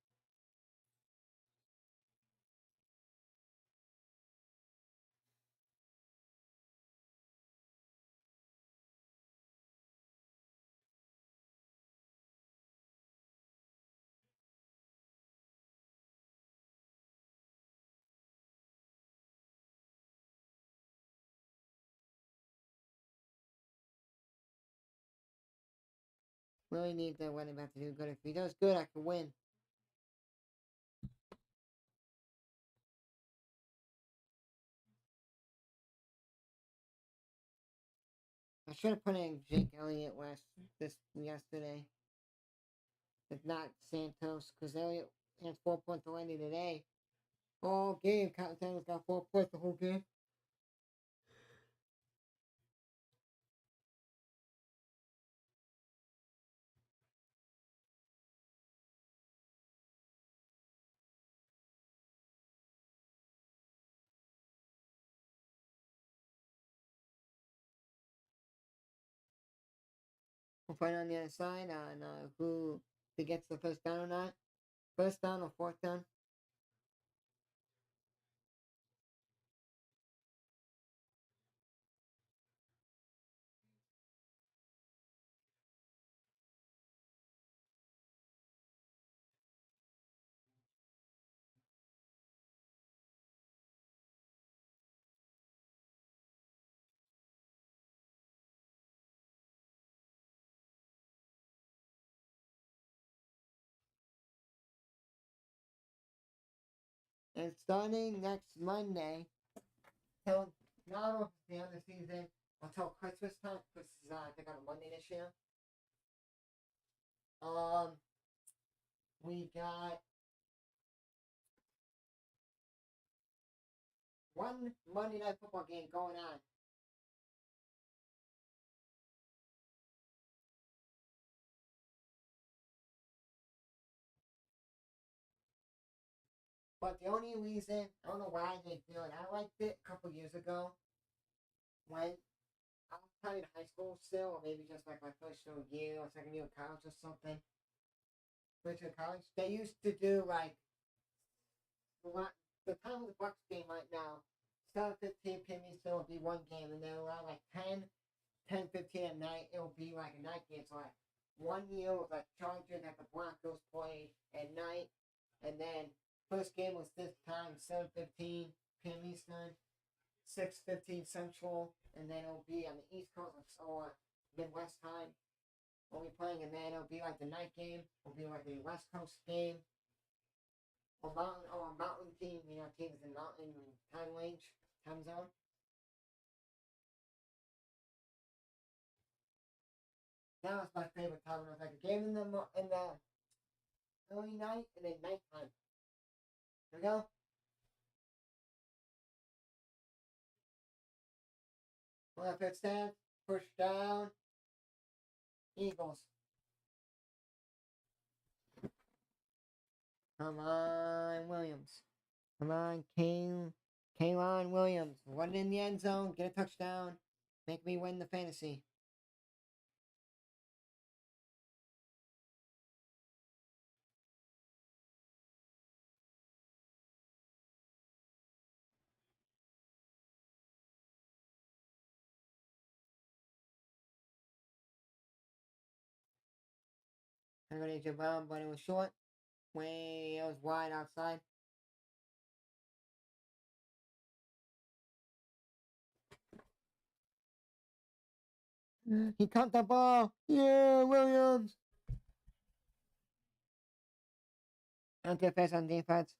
Really need the running back to do good. If he does good, I could win. I should have put in Jake Elliott yesterday. If not Santos, because Elliott has 4 points already today. All game, Santos got 4 points the whole game. We'll find on the other side on who gets the first down or not. First down or fourth down. And starting next Monday, till not the end of the season, until Christmas time, because I think on a Monday this year. Um, we got one Monday night football game going on. But the only reason, I don't know why they do it, I liked it a couple years ago when I was probably in high school still, or maybe just like my first year or second year of college or something. First year of college, they used to do like the time of the BUCS game right now, 7:15 p.m. Eastern will be one game, and then around like 10:15 at night, it'll be like a night game. So like 1 year was like Chargers that the Broncos played at night, and then first game was this time 7:15 p.m. Eastern, 6:15 Central, and then it'll be on the East Coast or Midwest time. We'll be playing, and then it'll be like the night game. It'll be like the West Coast game or a mountain team. You know, teams in mountain time range, time zone. That was my favorite time. It was like a game in the early night and then nighttime. There we go. Left foot stance, push down, Eagles. Come on, Williams. Come on, Kaylon Williams. Run in the end zone, get a touchdown, make me win the fantasy. I got AJ Brown, but it was short. It was wide outside. He caught the ball. Yeah, Williams. Anti-face on defense.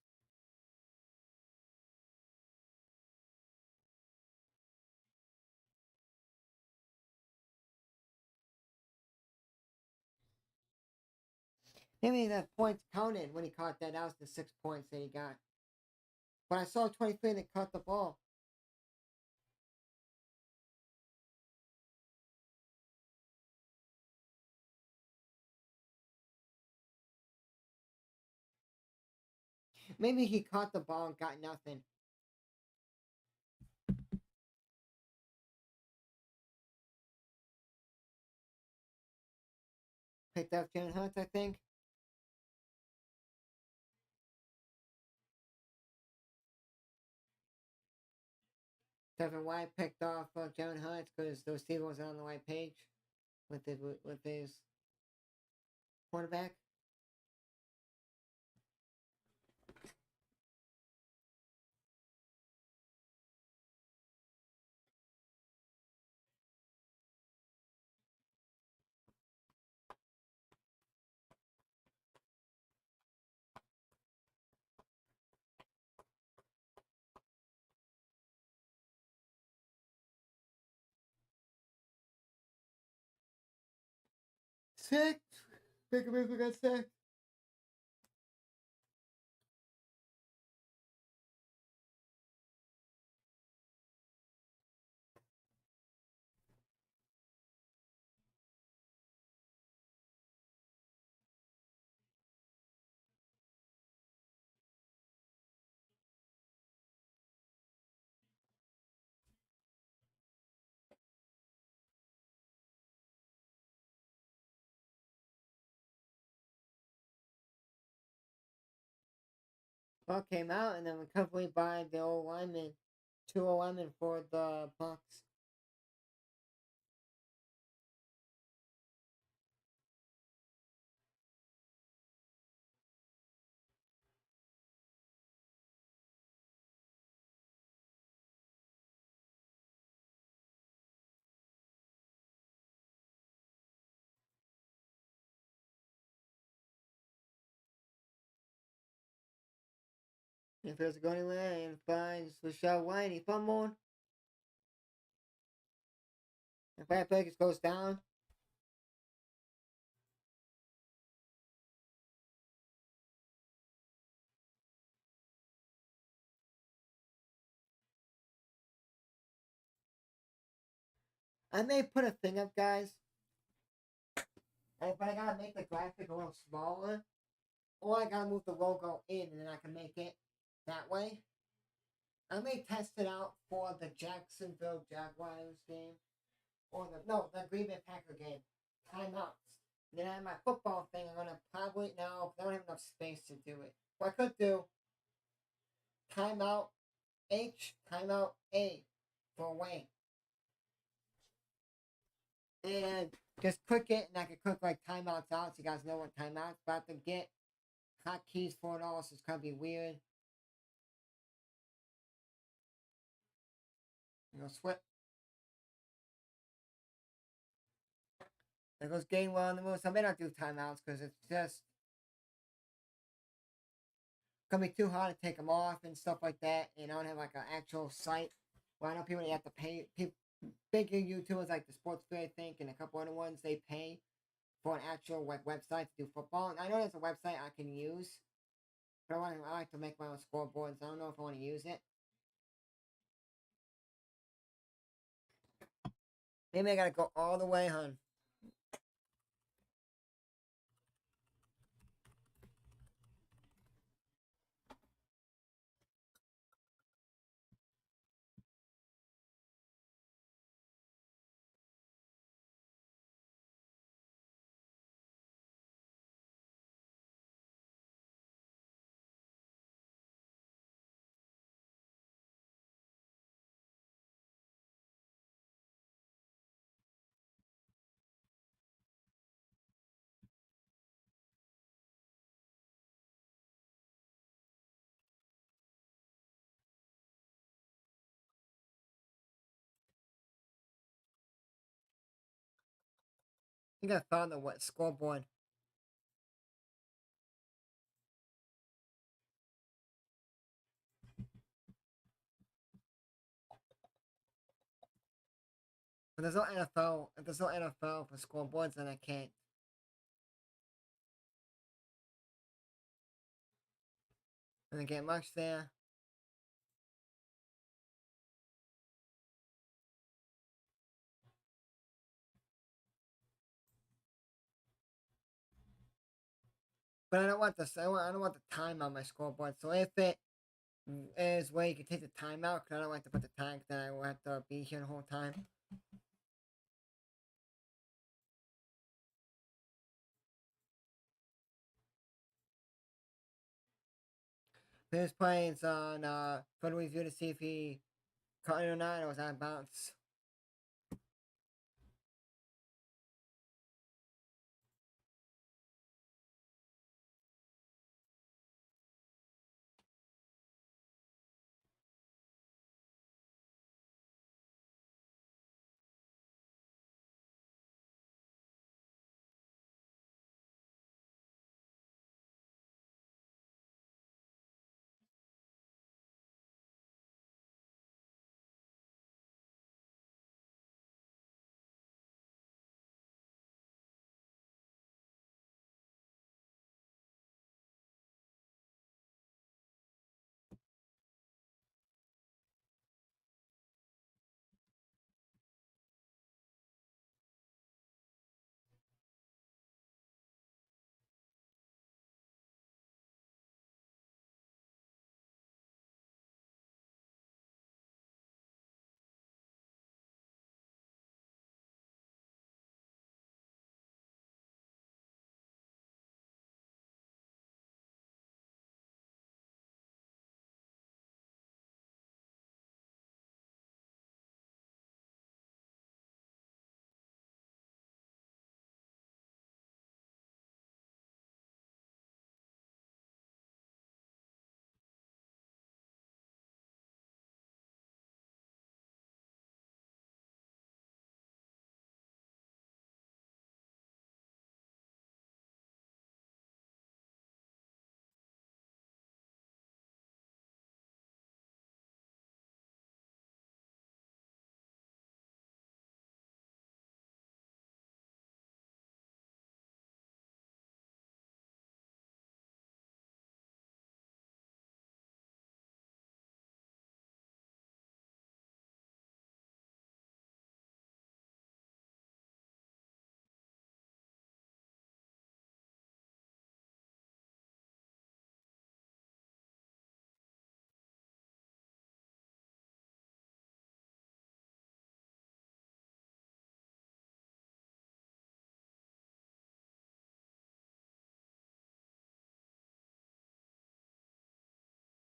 Maybe the points counted when he caught that. That was the 6 points that he got. But I saw 23 that caught the ball. Maybe he caught the ball and got nothing. Picked up Jalen Hurts, I think. Devin White picked off Jalen Hurts because those Steelers wasn't on the right page with his quarterback. Six. Baker Mayfield got sacked. Ball came out and then recovery by the old lineman. Two old linemen for the BUCS. If it's going anywhere and finds the shot wide, he fumbled. If that play goes down, I may put a thing up, guys. But I gotta make the graphic a little smaller, or I gotta move the logo in, and then I can make it that way. I may test it out for the Jacksonville Jaguars game, or the Green Bay Packer game. Timeouts. Then I have my football thing. I'm gonna probably now. I don't have enough space to do it. What I could do: timeout H, timeout A for away, and just click it, and I can click like timeouts out, so you guys know what timeouts. But to get hotkeys for it all, so it's gonna be weird. You know, switch. There goes Gainwell on the move. So I may not do timeouts because it's just gonna be too hard to take them off and stuff like that. And I don't have like an actual site. Well, I know people that have to pay. People, big YouTubers like the Sports Fair, I think, and a couple other ones, they pay for an actual website to do football. And I know there's a website I can use, but I like to make my own scoreboards. I don't know if I want to use it. Maybe I gotta go all the way, hun. I think I found the what scoreboard. But there's no NFL. If there's no NFL for scoreboards, then I can't. And I get much there. But I don't want the I don't want the time on my scoreboard. So if it is where you can take the time out, because I don't like to put the time, then I will have to be here the whole time. This plays on for the review to see if he caught it or not. It was out of bounds.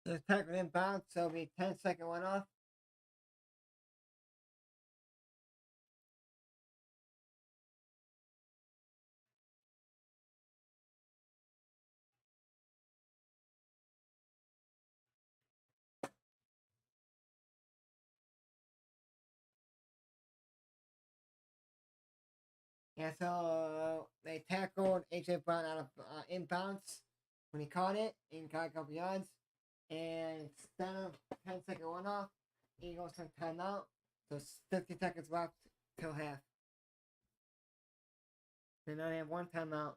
The attack inbound, so it'll be 10-second one off. Yeah, so they tackled AJ Brown out of inbounds when he caught it and got a couple yards. And instead of 10-second one off, Eagles took timeout. So 50 seconds left till half. They now have one timeout.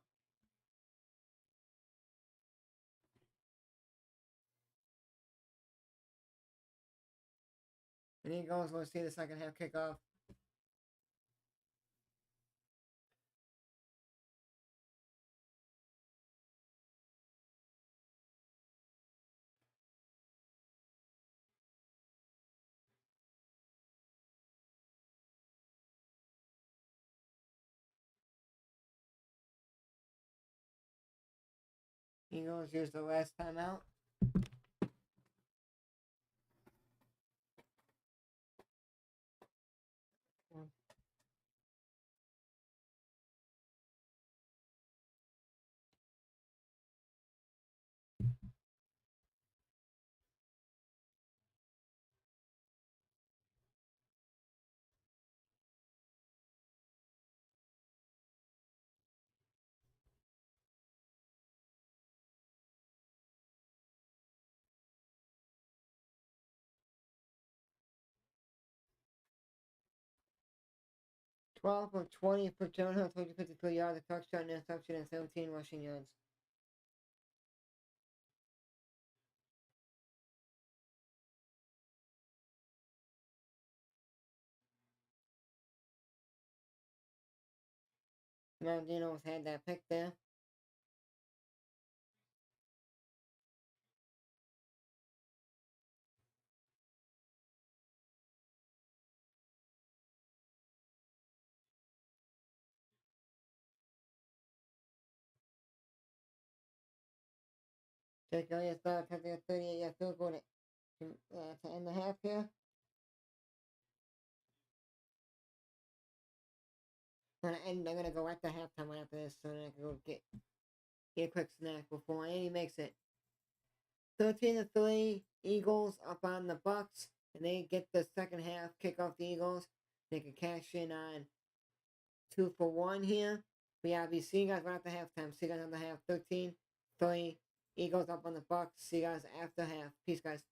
And Eagles will see the second half kickoff. Eagles use the last timeout. Twelve of 20 for John Hill, 253 yards, a touchdown, interception, and 17 rushing yards. Dino's had that pick there. Jake Elliott started attempting a 38-yard field goal to end the half here. I'm gonna go at the halftime right after this, so I can go get a quick snack before Andy makes it. 13-3, Eagles up on the BUCS, and they get the second half, kick off the Eagles. They can cash in on 2-for-1 here. But yeah, we see you guys right after halftime. See you guys on the half. 13-3, Eagles up on the BUCS. See you guys after half. Peace, guys.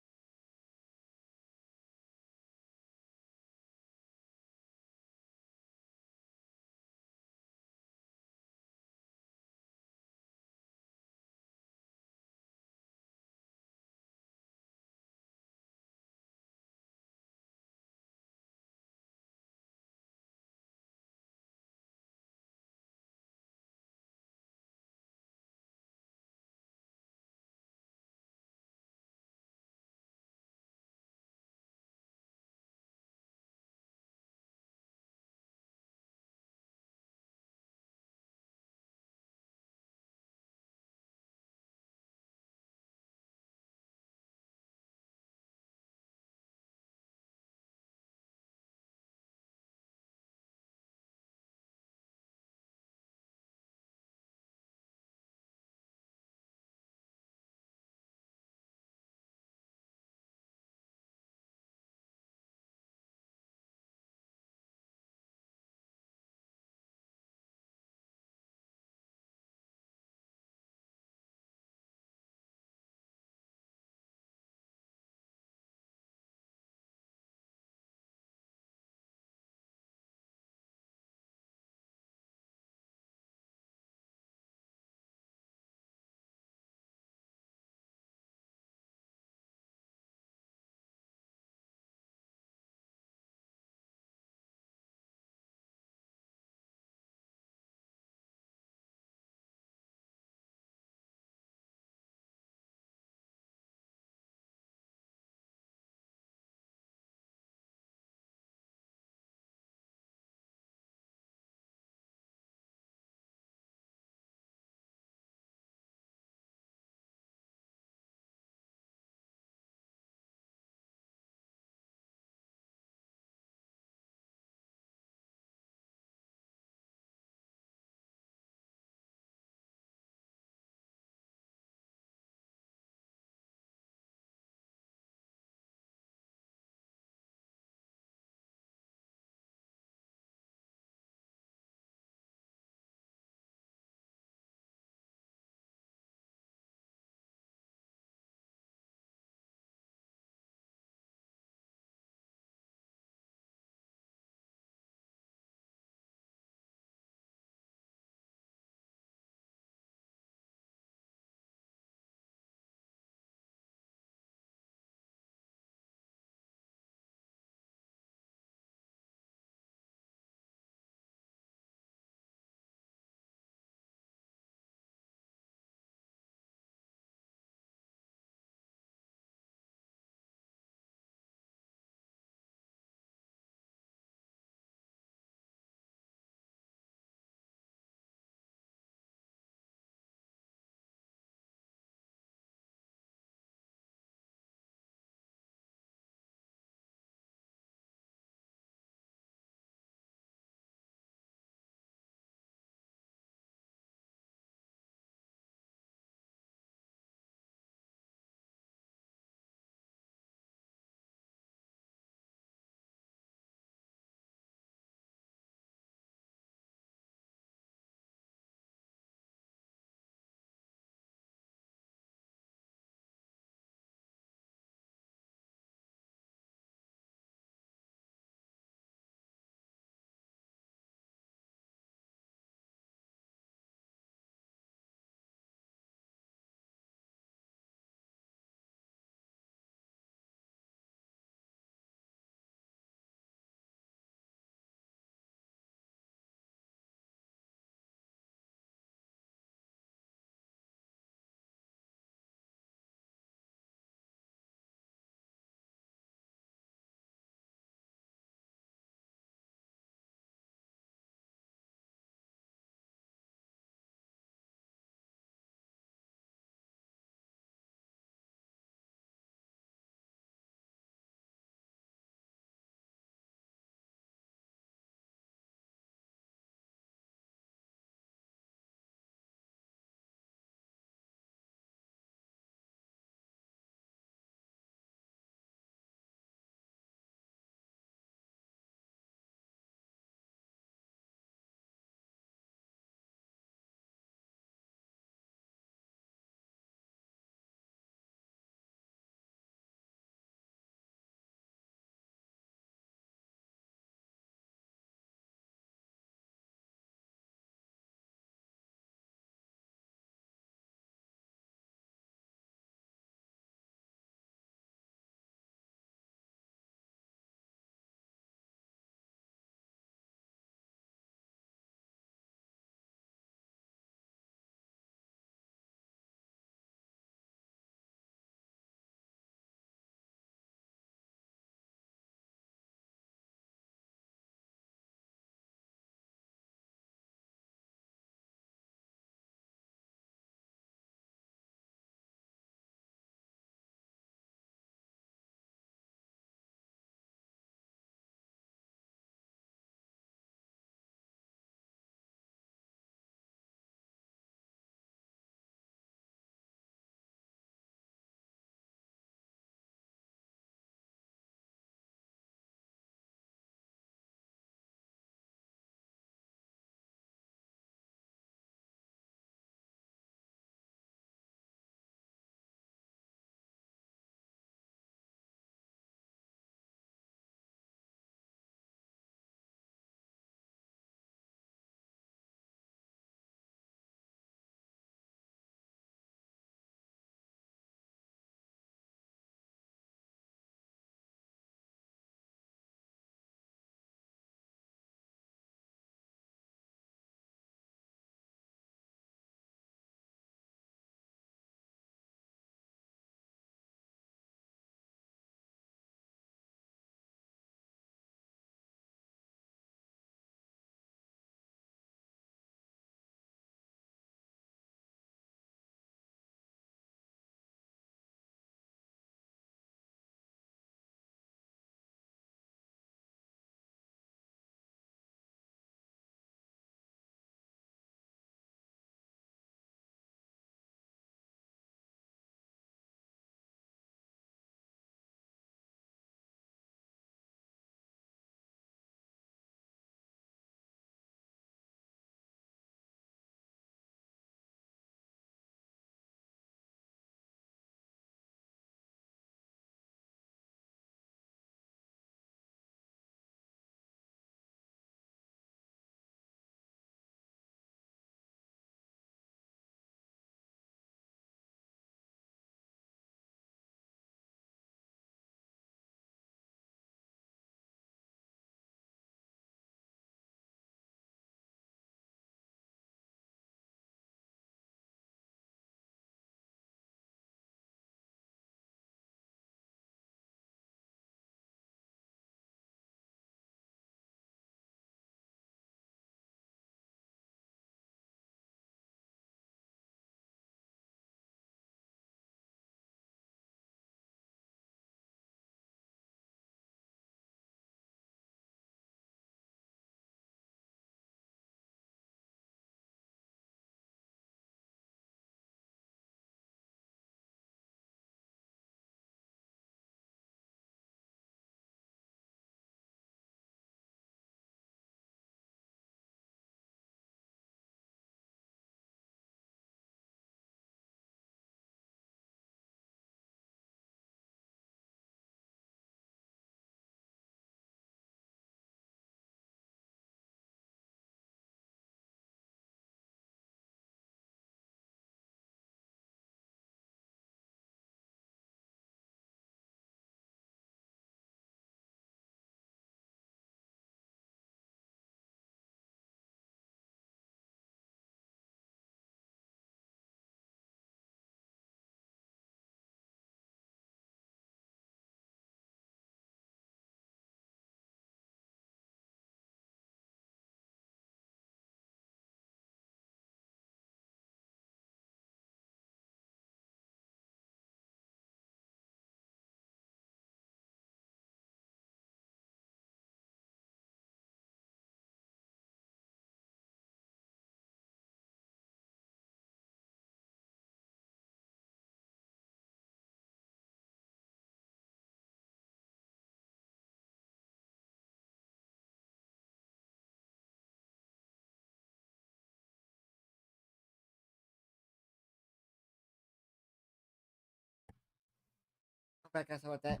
back, guys. How about that?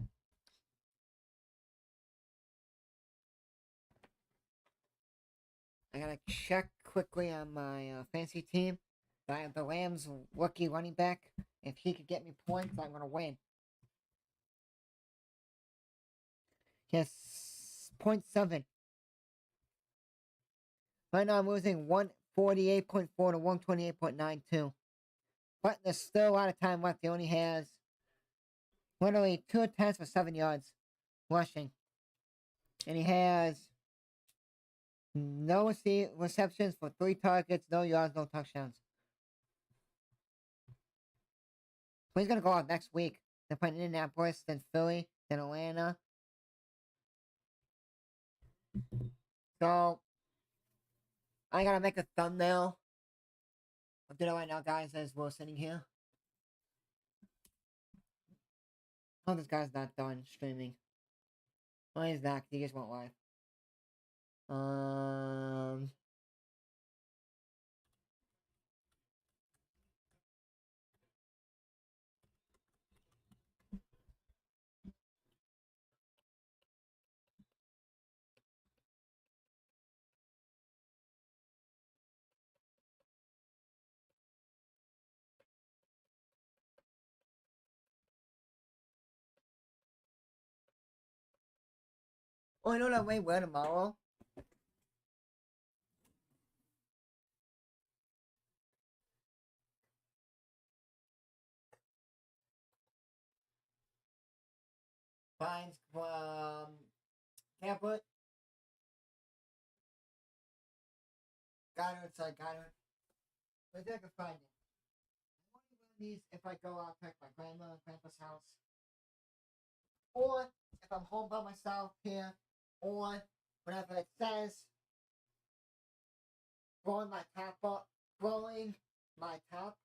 I gotta check quickly on my fantasy team. I have the Rams rookie running back. If he could get me points, I'm gonna win. Yes, 0.7. Right now I'm losing 148.4 to 128.92. But there's still a lot of time left. He only has literally 2 attempts for 7 yards rushing. And he has no receptions for 3 targets, no yards, no touchdowns. So he's going to go out next week. They're playing Indianapolis, then Philly, then Atlanta. So I got to make a thumbnail. I'm doing it right now, guys, as we're sitting here. Oh, this guy's not done streaming. Oh, he's not. He just went live. Oh, I know that way where tomorrow. Finds Camper. Got it. But I can find it. One of these if I go out to my grandma and grandpa's house. Or if I'm home by myself here. Or whenever it says blowing my top up, blowing my top,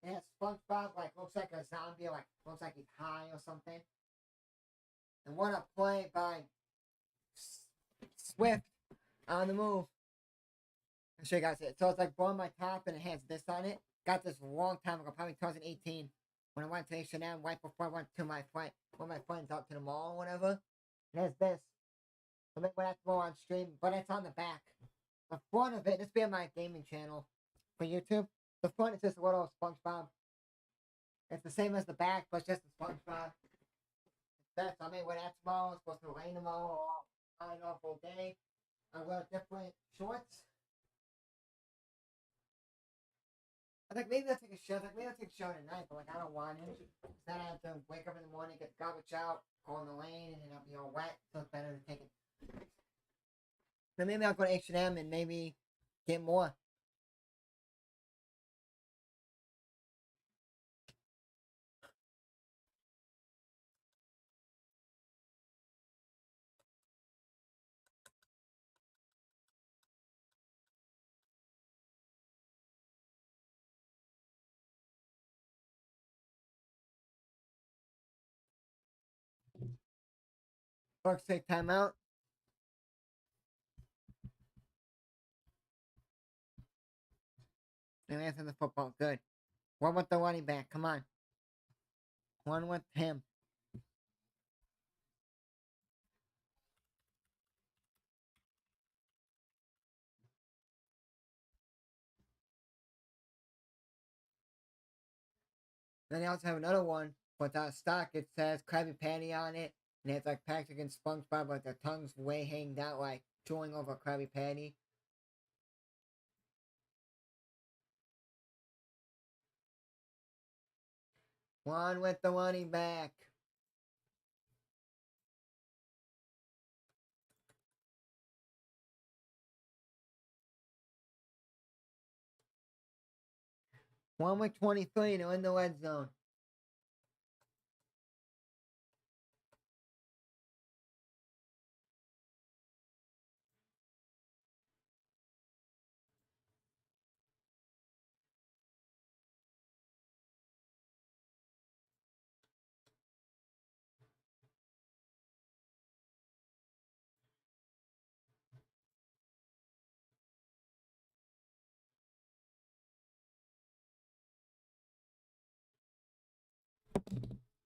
and it's SpongeBob like looks like a zombie, like looks like he's high or something. And what a play by Swift on the move. I'll show you guys it. So it's like blowing my top and it has this on it. Got this a long time ago, probably 2018. When I went to H&M right before I went to my friend, when my friends out to the mall or whatever. It has this. So maybe when I go on stream, but it's on the back. The front of it, this be on my gaming channel for YouTube. The front is just a little SpongeBob. It's the same as the back, but it's just a SpongeBob. That's, I mean, when that's tomorrow, it's supposed to rain tomorrow, I don't know, all day. I wear different shorts. I think maybe I'll take a shower. Maybe I'll take a shower tonight, but like I don't want it. Then I have to wake up in the morning, get the garbage out, go in the lane, and then I'll be all wet. So it's better to take it. Then maybe I'll go to H&M and maybe get more. Bucks take timeout. And answer the football. Good. One with the running back. Come on. One with him. Then they also have another one with stock. It says Krabby Patty on it. And it's like Patrick and SpongeBob, like their tongues way hanged out, like chewing over a Krabby Patty. One with the running back. One with 23 to in the red zone.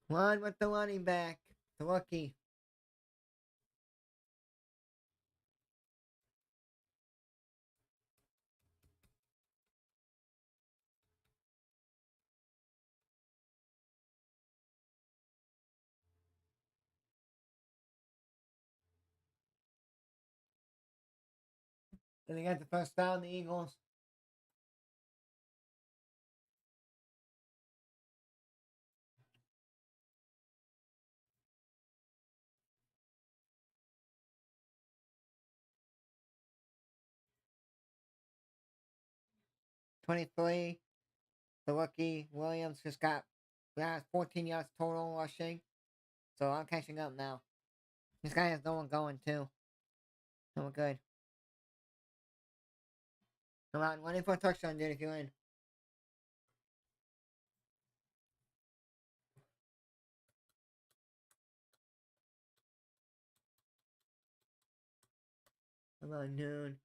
One with the running back. The rookie. Then they got the first down, the Eagles. '23. The rookie Williams just got 14 yards total rushing. So I'm catching up now. This guy has no one going too. So we're good. Come on, running for a touchdown, dude, if you're in. Come on, dude.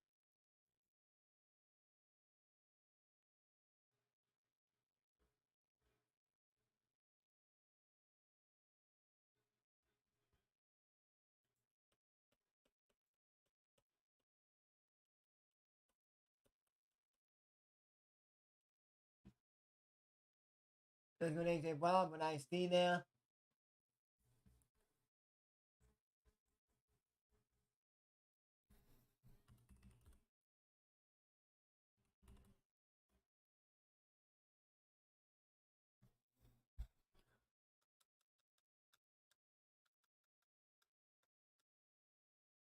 There's good AJ Brown, but I see there.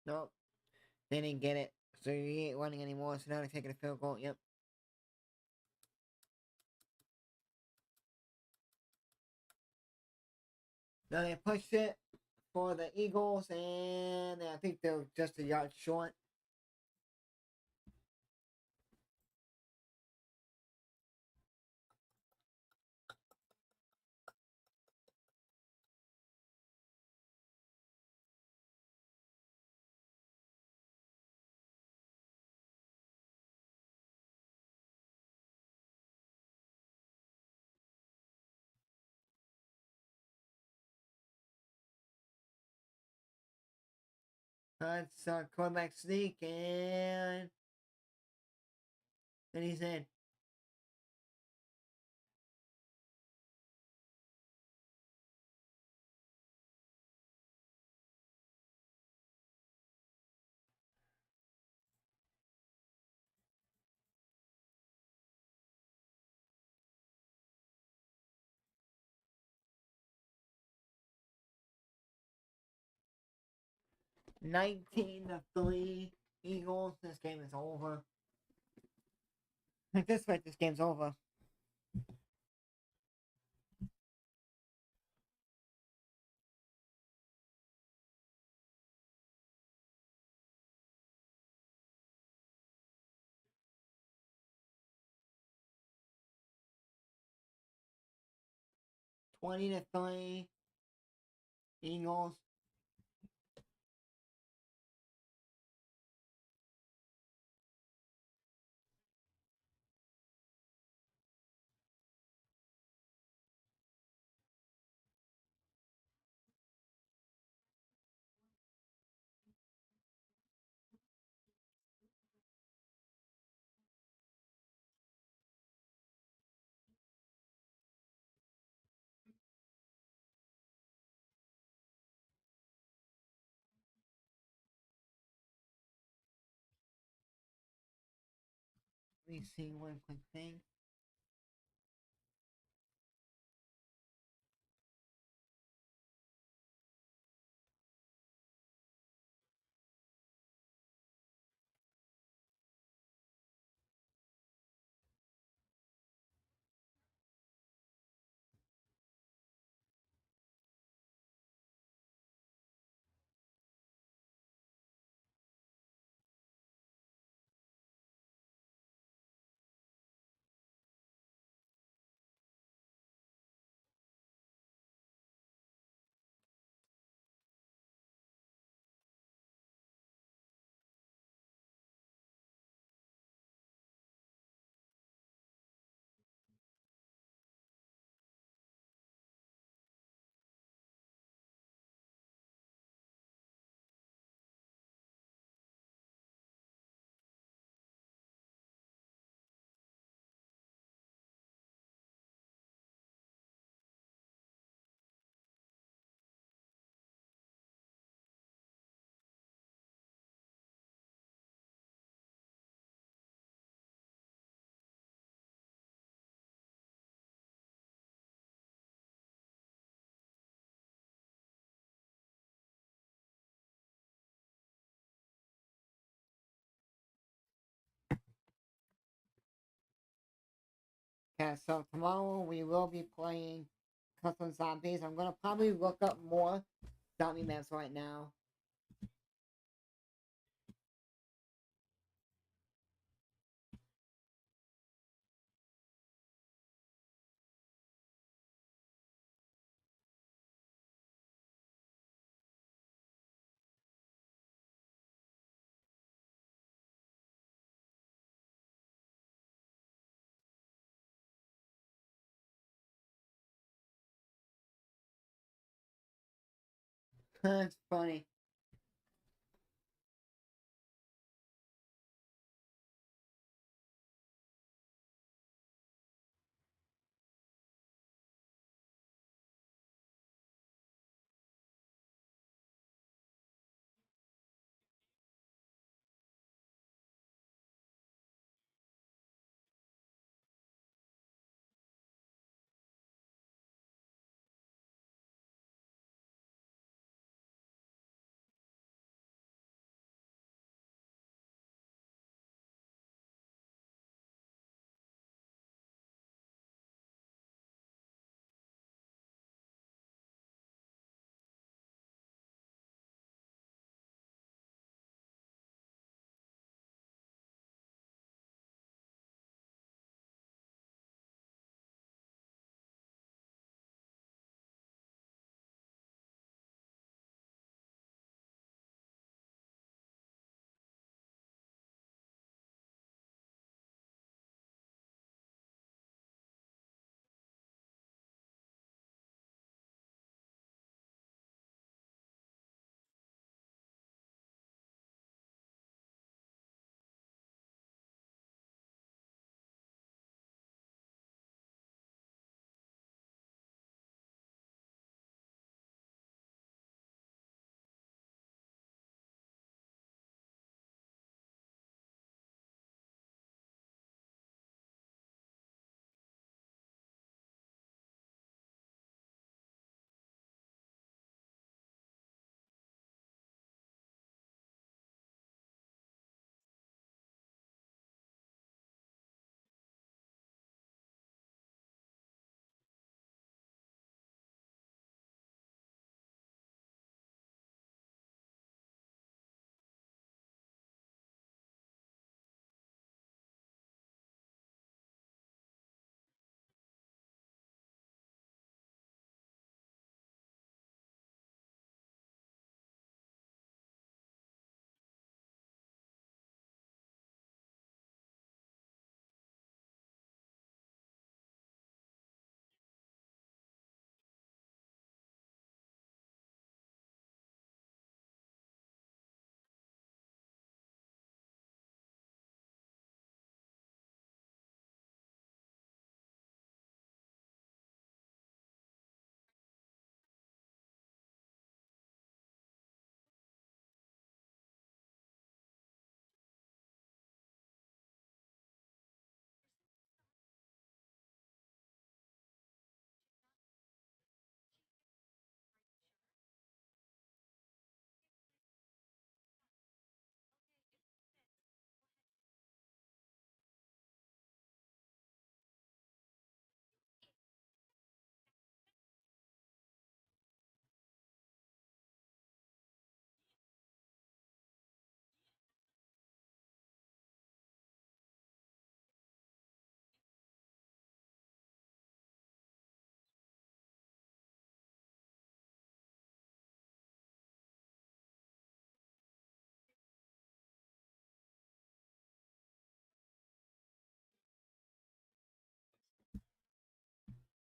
Nope. They didn't get it. So you ain't running anymore, so now they're taking a field goal. Yep. Now they pushed it for the Eagles, and I think they're just a yard short. That's quarterback sneak, and he's in. $19-3 Eagles. This game is over. At this rate, this game's over. $20-3 Eagles. Let me see one quick thing. Okay, so tomorrow we will be playing Custom Zombies. I'm gonna probably look up more zombie maps right now. It's funny.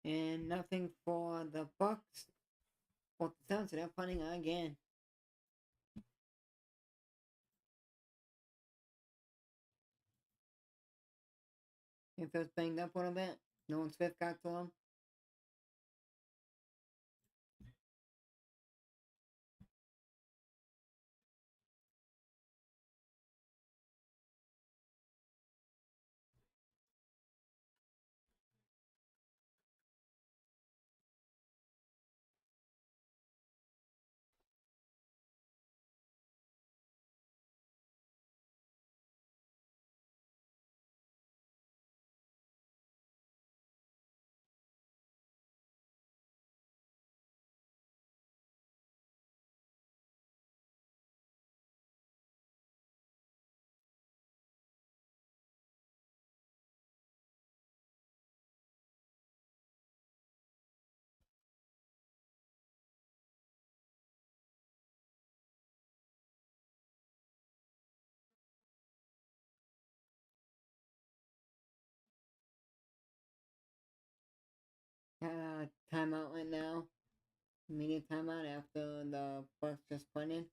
And nothing for the BUCS. Well, the Suns, they're punting again. If it was banged up a little bit, no one Swift got to him. timeout right now. Immediate timeout after the BUCS just punted.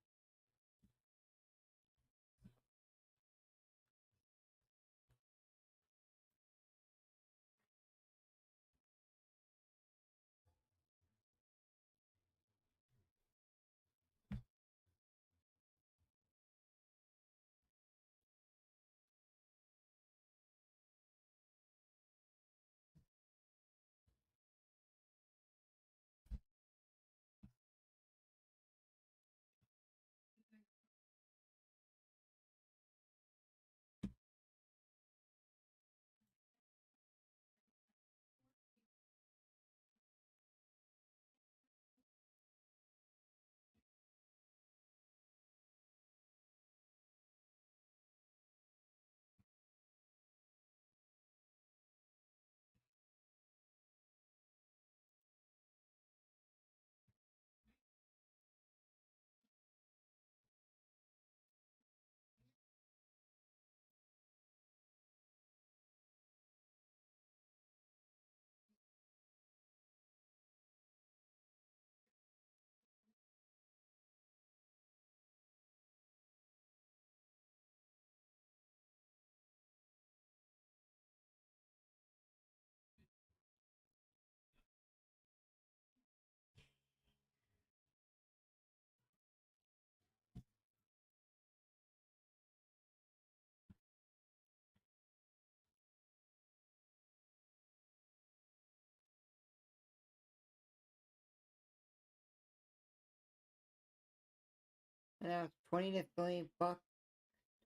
And now it's 20-3 BUCS,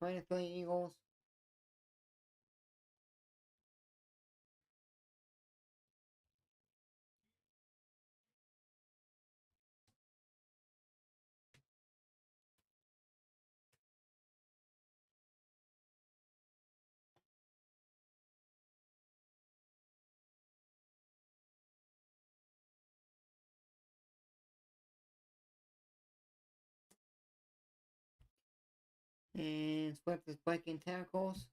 20-3 Eagles. And Swift is breaking tackles.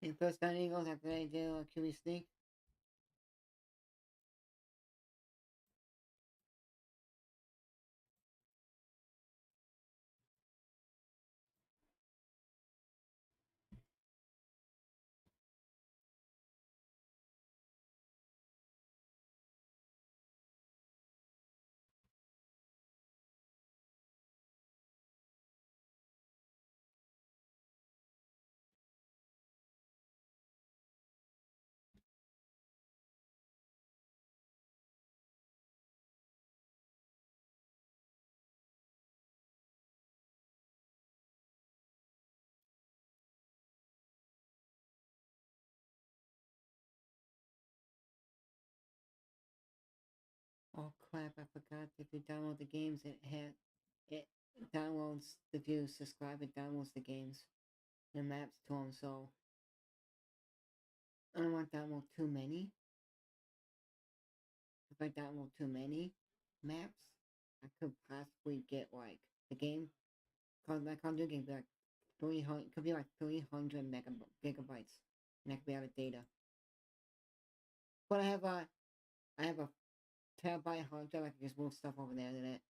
And first down Eagles after they do a QB sneak. Oh crap, I forgot if you download the games it downloads if you subscribe it downloads the games. The maps to them, so I don't want to download too many. If I download too many maps, I could possibly get like the game cause I can't do games like 300 could be like 300 gigabytes and that could be out of data. But I have a terabyte hard drive, I can just move stuff over the internet.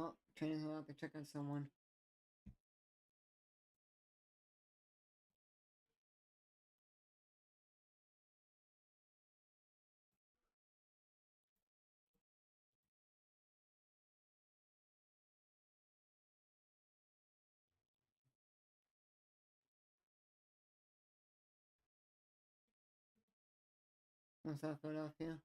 Oh, training's allowed to check on someone. South Philadelphia.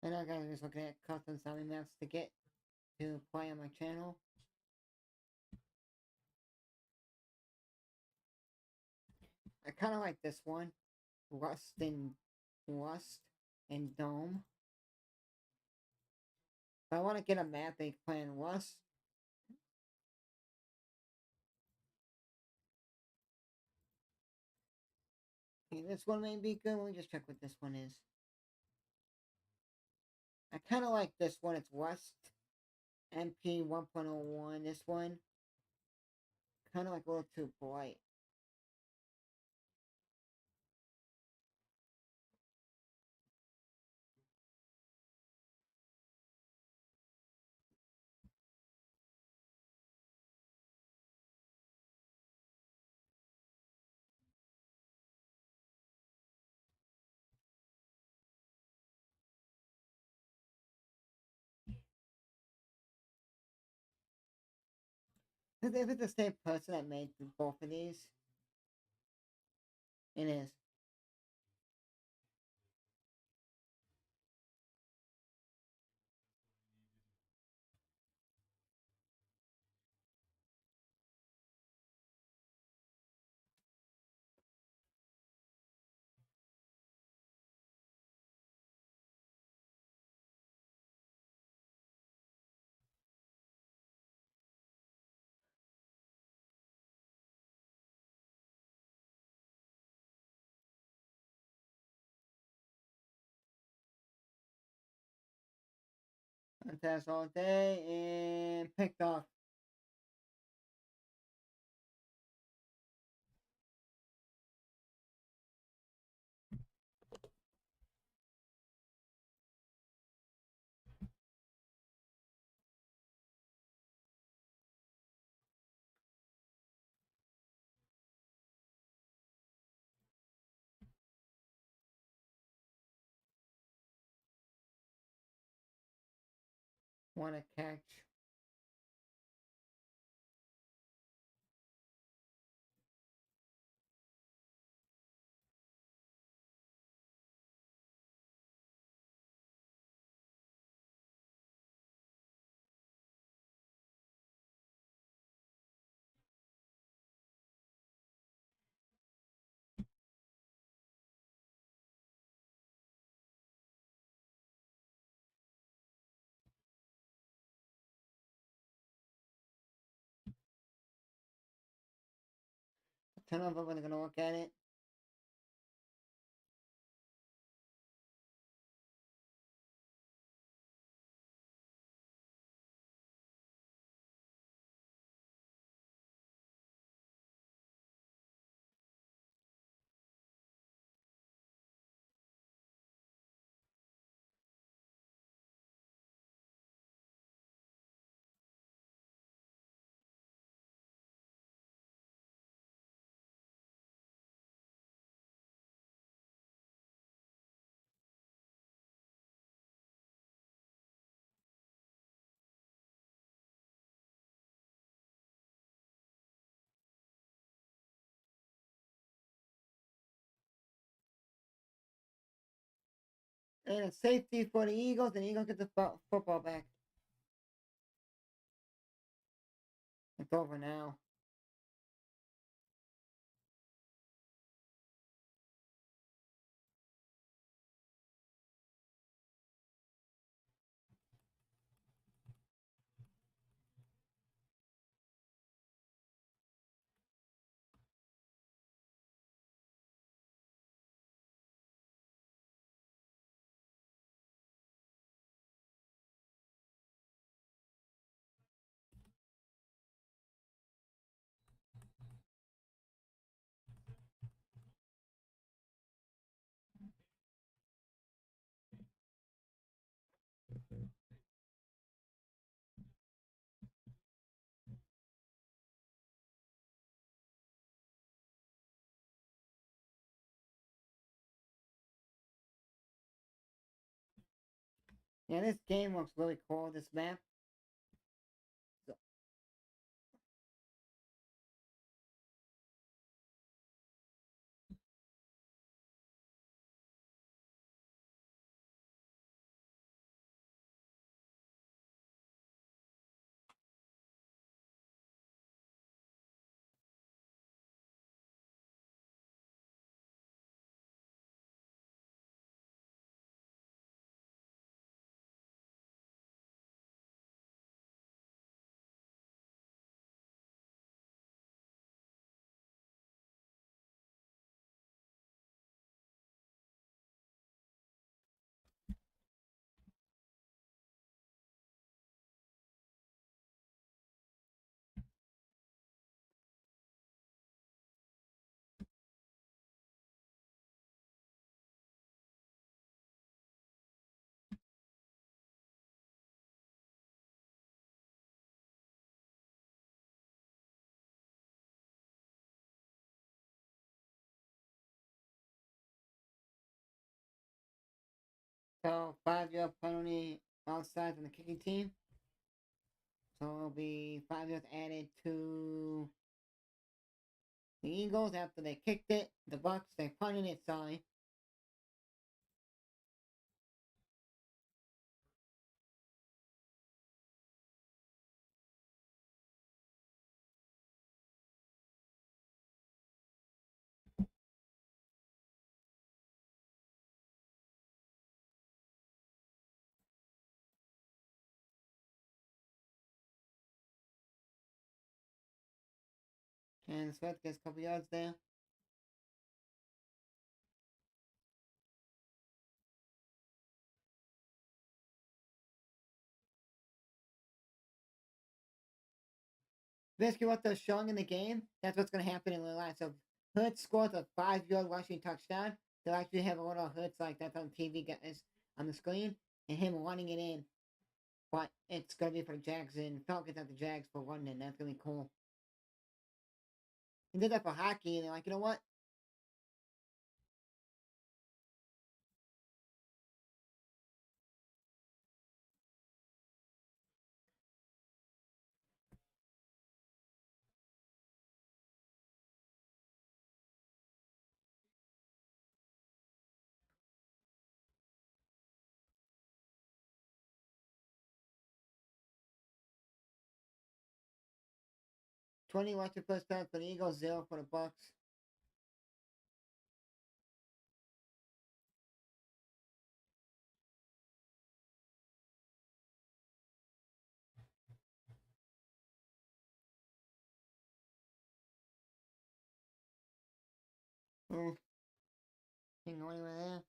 And now guys, I'm just looking at custom zombie maps to get to play on my channel. I kind of like this one, Rust and Dome. If I want to get a map, they play in Rust. Okay, this one may be good. Let me just check what this one is. I kind of like this one. It's Rust MP 1.01. This one, kind of like a little too bright. If it's the same person that made both of these, it is. Contest all day and picked off. Want to catch. Turn over when they're gonna look at it. And a safety for the Eagles, and the Eagles get the football back. It's over now. Yeah, this game looks really cool, this map. So, 5-yard penalty outside from the kicking team. So it'll be 5 yards added to the Eagles after they kicked it. The BUCS, they punted it, sorry. And Swift gets a couple yards there. Basically, what they're showing in the game, that's what's going to happen in real life. So, Hurts scores a 5-yard rushing touchdown. They'll actually have a little Hurts like that's on TV guys on the screen, and him running it in. But it's going to be for the Jags and Falcons at the Jags for London. That's going to be cool. He did that for hockey, and they're like, you know what? 20 rushing first touchdowns for the Eagles, 0 for the BUCS. Oh, can't go anywhere there.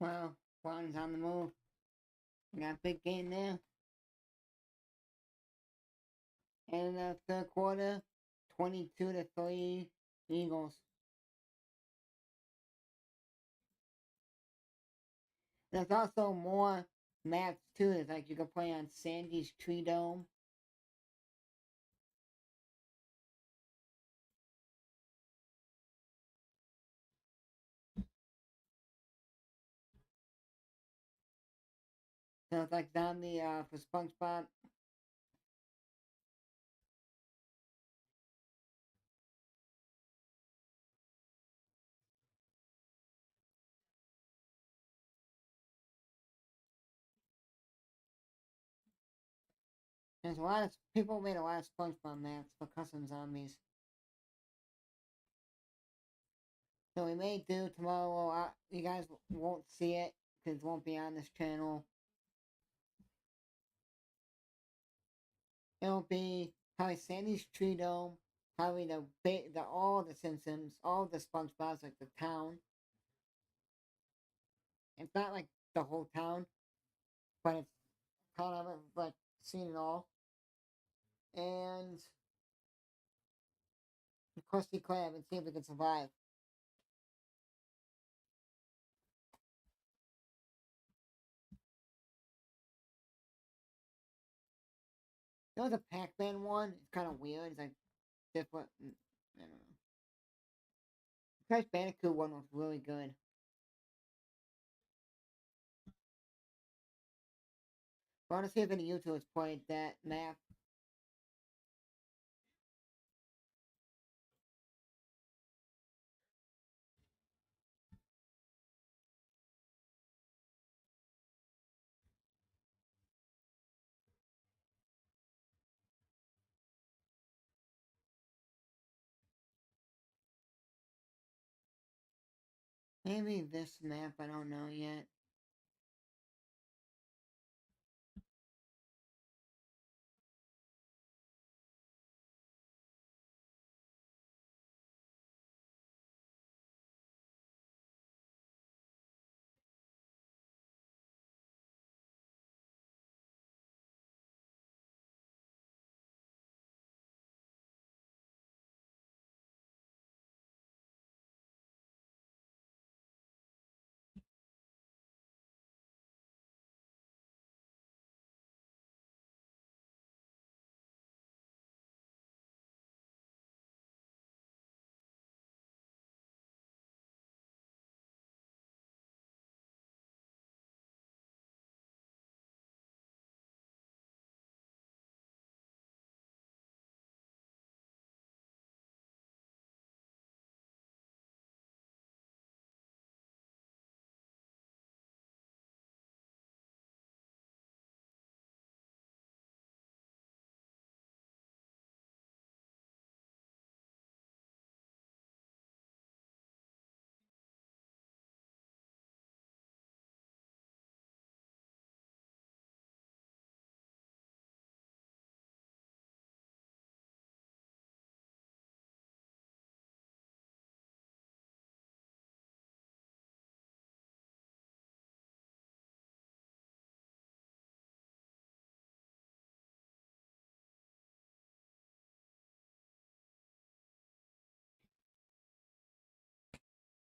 Well, Brown's on the move. We got a big game there. And in the third quarter, 22-3, Eagles. There's also more maps too. It's like you can play on Sandy's Tree Dome. So it's like zombie for SpongeBob. There's a lot of people made a lot of SpongeBob maps for custom zombies. So we may do tomorrow. You guys won't see it because it won't be on this channel. It'll be probably Sandy's Tree Dome, probably the all the Simpsons, all the SpongeBob's, like the town. It's not like the whole town, but it's kind of like seen it all. And the Krusty Krab and see if we can survive. There was a Pac-Man one. It's kind of weird. It's like different. I don't know. The Crash Bandicoot one was really good. I want to see if any YouTubers played that map. Maybe this map, I don't know yet.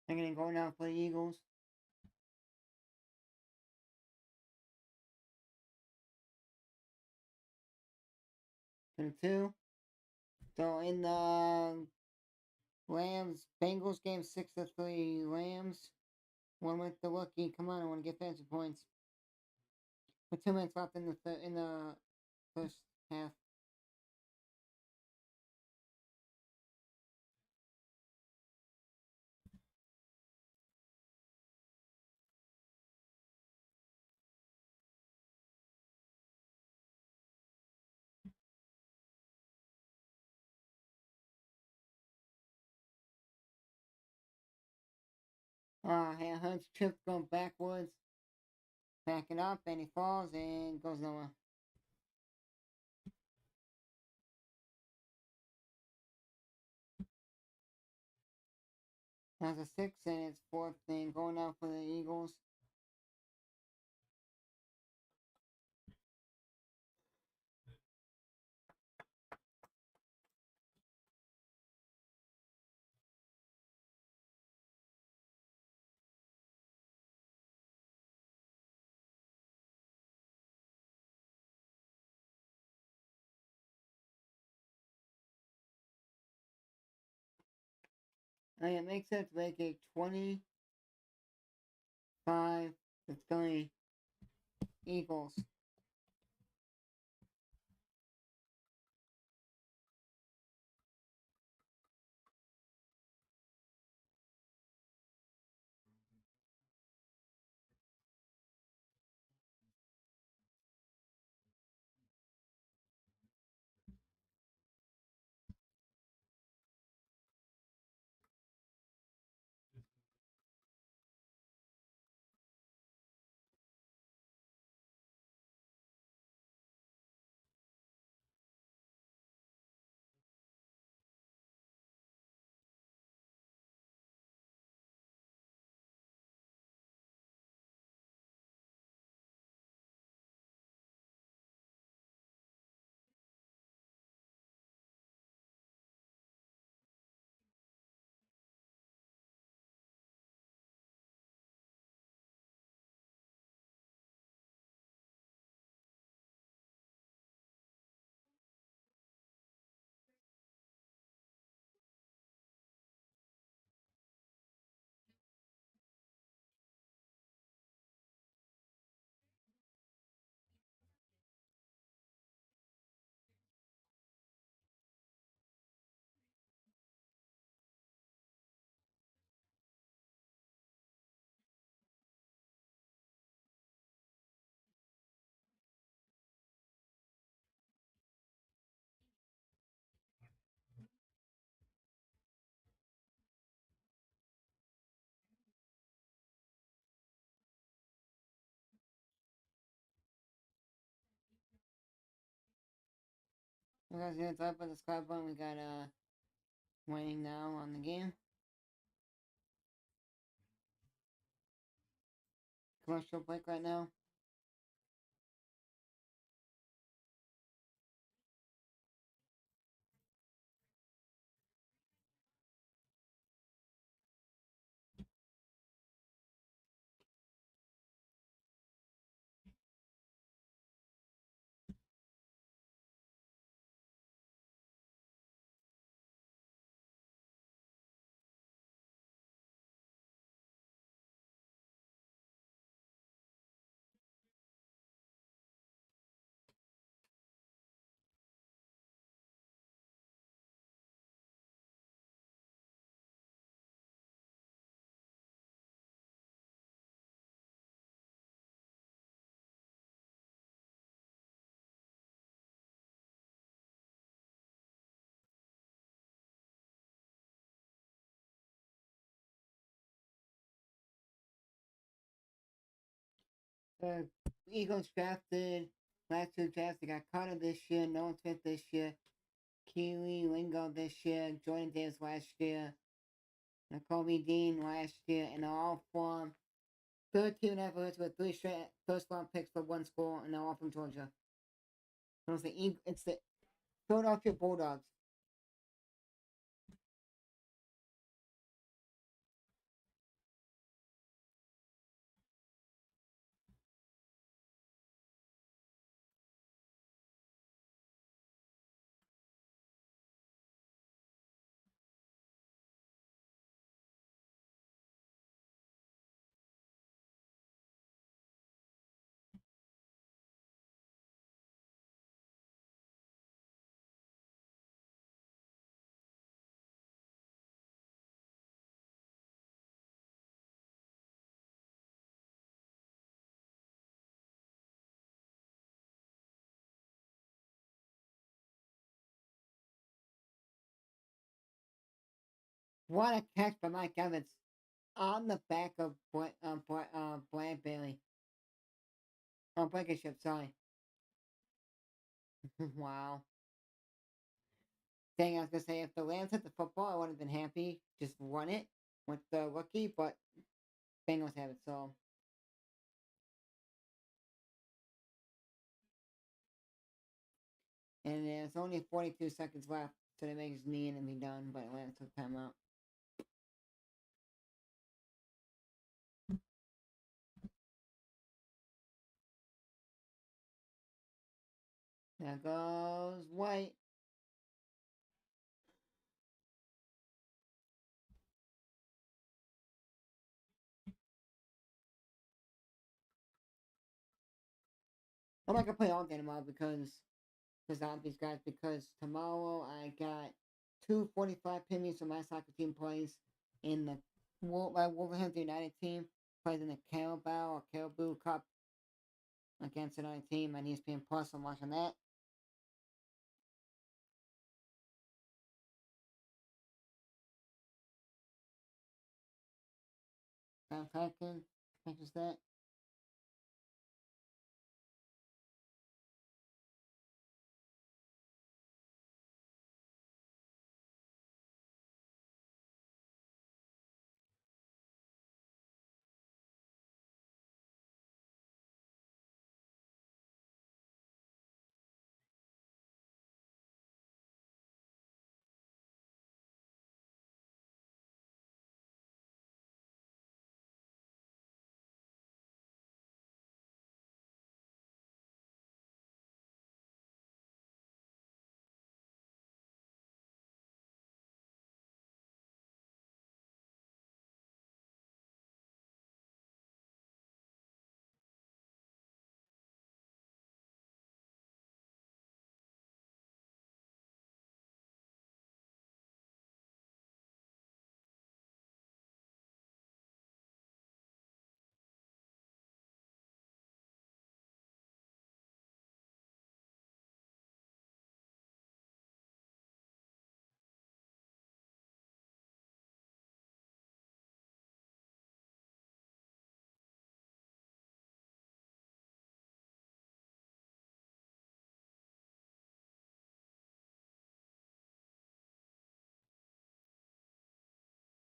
I'm gonna go now for the Eagles. To the 2. So in the Rams Bengals game, 6-3 Rams. One with the rookie. Come on, I want to get fantasy points. With 2 minutes left in the first half. Hunt's trip going backwards, backing up, and he falls and goes nowhere. That's a 6, and it's 4th thing going out for the Eagles. It makes sense to make it 25 to 3 Eagles. You guys gonna type on the subscribe button? We got waiting now on the game. Commercial break right now. The Eagles drafted last two drafts. They got Carter this year, Nolan Smith this year, Keely Lingo this year, Jordan Davis last year, Nakobe Dean last year, and they're all from 13 efforts with 3 straight first round picks for one school, and they're all from Georgia. So it's the Philadelphia Bulldogs. What a catch by Mike Evans on the back of Bailey. Oh, Blankenship, sorry. Wow. Dang, I was gonna say if the Rams hit the football, I would have been happy. Just run it with the rookie, but Bengals have it, so. And there's only 42 seconds left, so they make his knee in and be done, but Atlanta took time out. There goes White. I'm not gonna play all day tomorrow because these guys, because tomorrow I got two 45 pennies for my soccer team plays in the Wolverhampton United team plays in the Carabao or Caribou Cup against another team on ESPN Plus. I'm watching that. Sam Falcon catches that.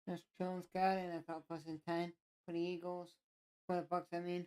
Josh Jones got it, and I thought plus in 10 for the Eagles. For the Bucks, I mean.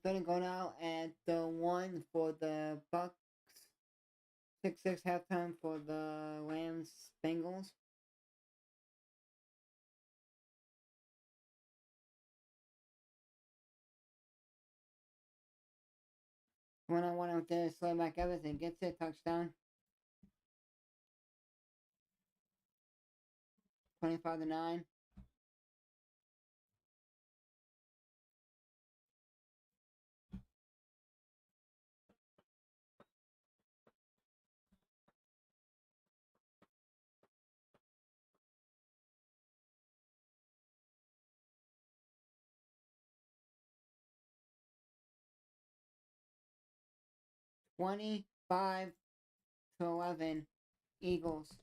Gonna go now at the 1 for the Bucks. 6-6 halftime for the Rams Bengals. One on one out there, Slayback Everything gets it, touchdown. 25-9. 25-11. Eagles.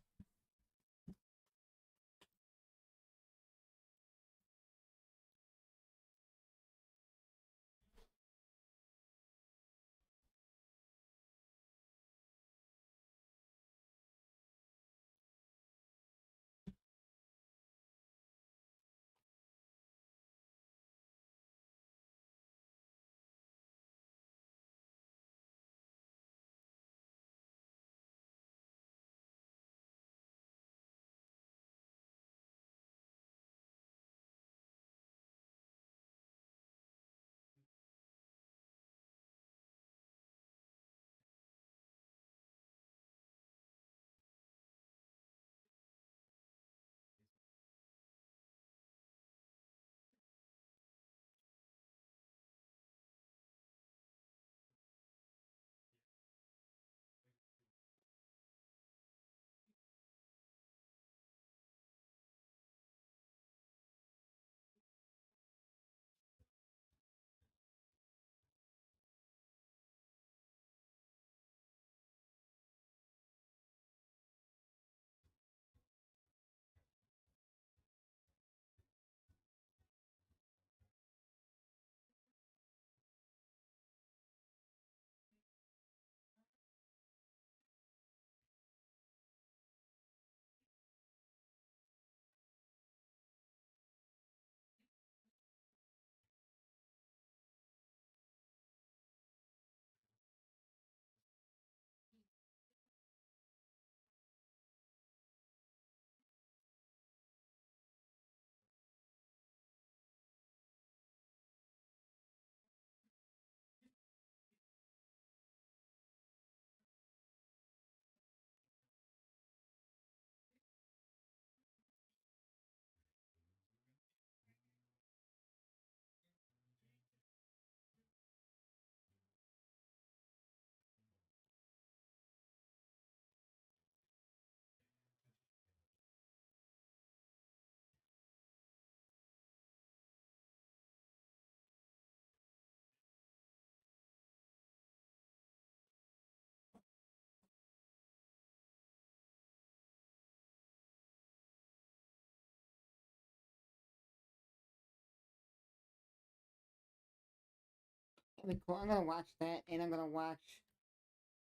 I'm gonna watch that, and I'm gonna watch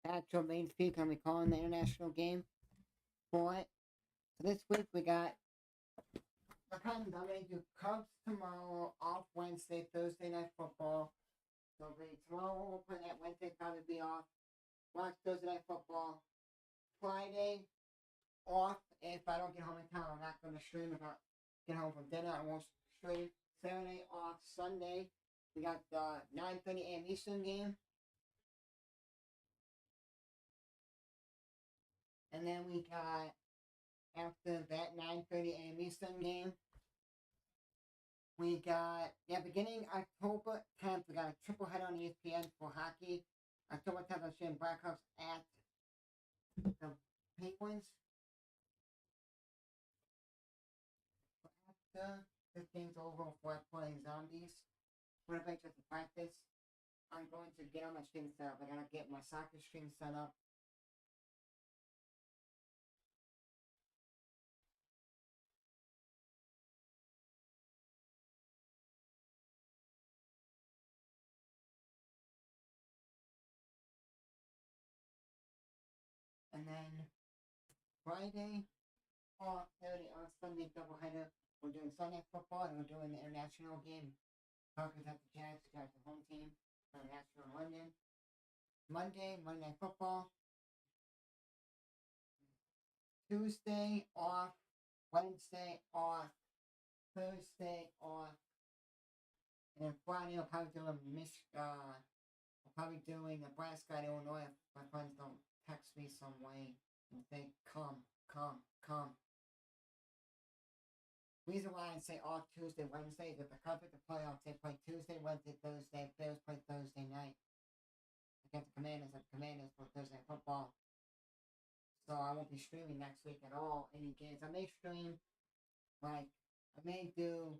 the actual main feed. I'm recalling the international game for it. So this week we got. I'm gonna do Cubs tomorrow, off Wednesday, Thursday night football. So tomorrow we'll put that Wednesday probably be off. Watch Thursday night football. Friday off. If I don't get home in time, I'm not gonna stream. If I get home from dinner, I won't stream. Saturday off. Sunday we got the 9:30 a.m. Eastern game. And then we got, after that 9:30 a.m. Eastern game, we got, beginning October 10th, we got a triple header on ESPN for hockey. October 10th, I'm showing Blackhawks at the Penguins. After this game's over, for playing zombies, what if I just practice? I'm going to get on my stream set up. I gotta get my soccer stream set up. And then Friday, off, Saturday, on Sunday, doubleheader. We're doing Sunday football and we're doing the international game. Falcons at the Jags, Jags the home team, international in London. Monday, Monday Night Football. Tuesday off, Wednesday off, Thursday off, and then Friday I'll probably do I'll probably doing Nebraska, Illinois. If my friends don't text me some way and say, come, come, come. Reason why I say off Tuesday, Wednesday is if the Cubs at the playoffs, they play Tuesday, Wednesday, Thursday. Bears play Thursday night against the Commanders at the Commanders for Thursday football. So I won't be streaming next week at all. Any games I may stream, like I may do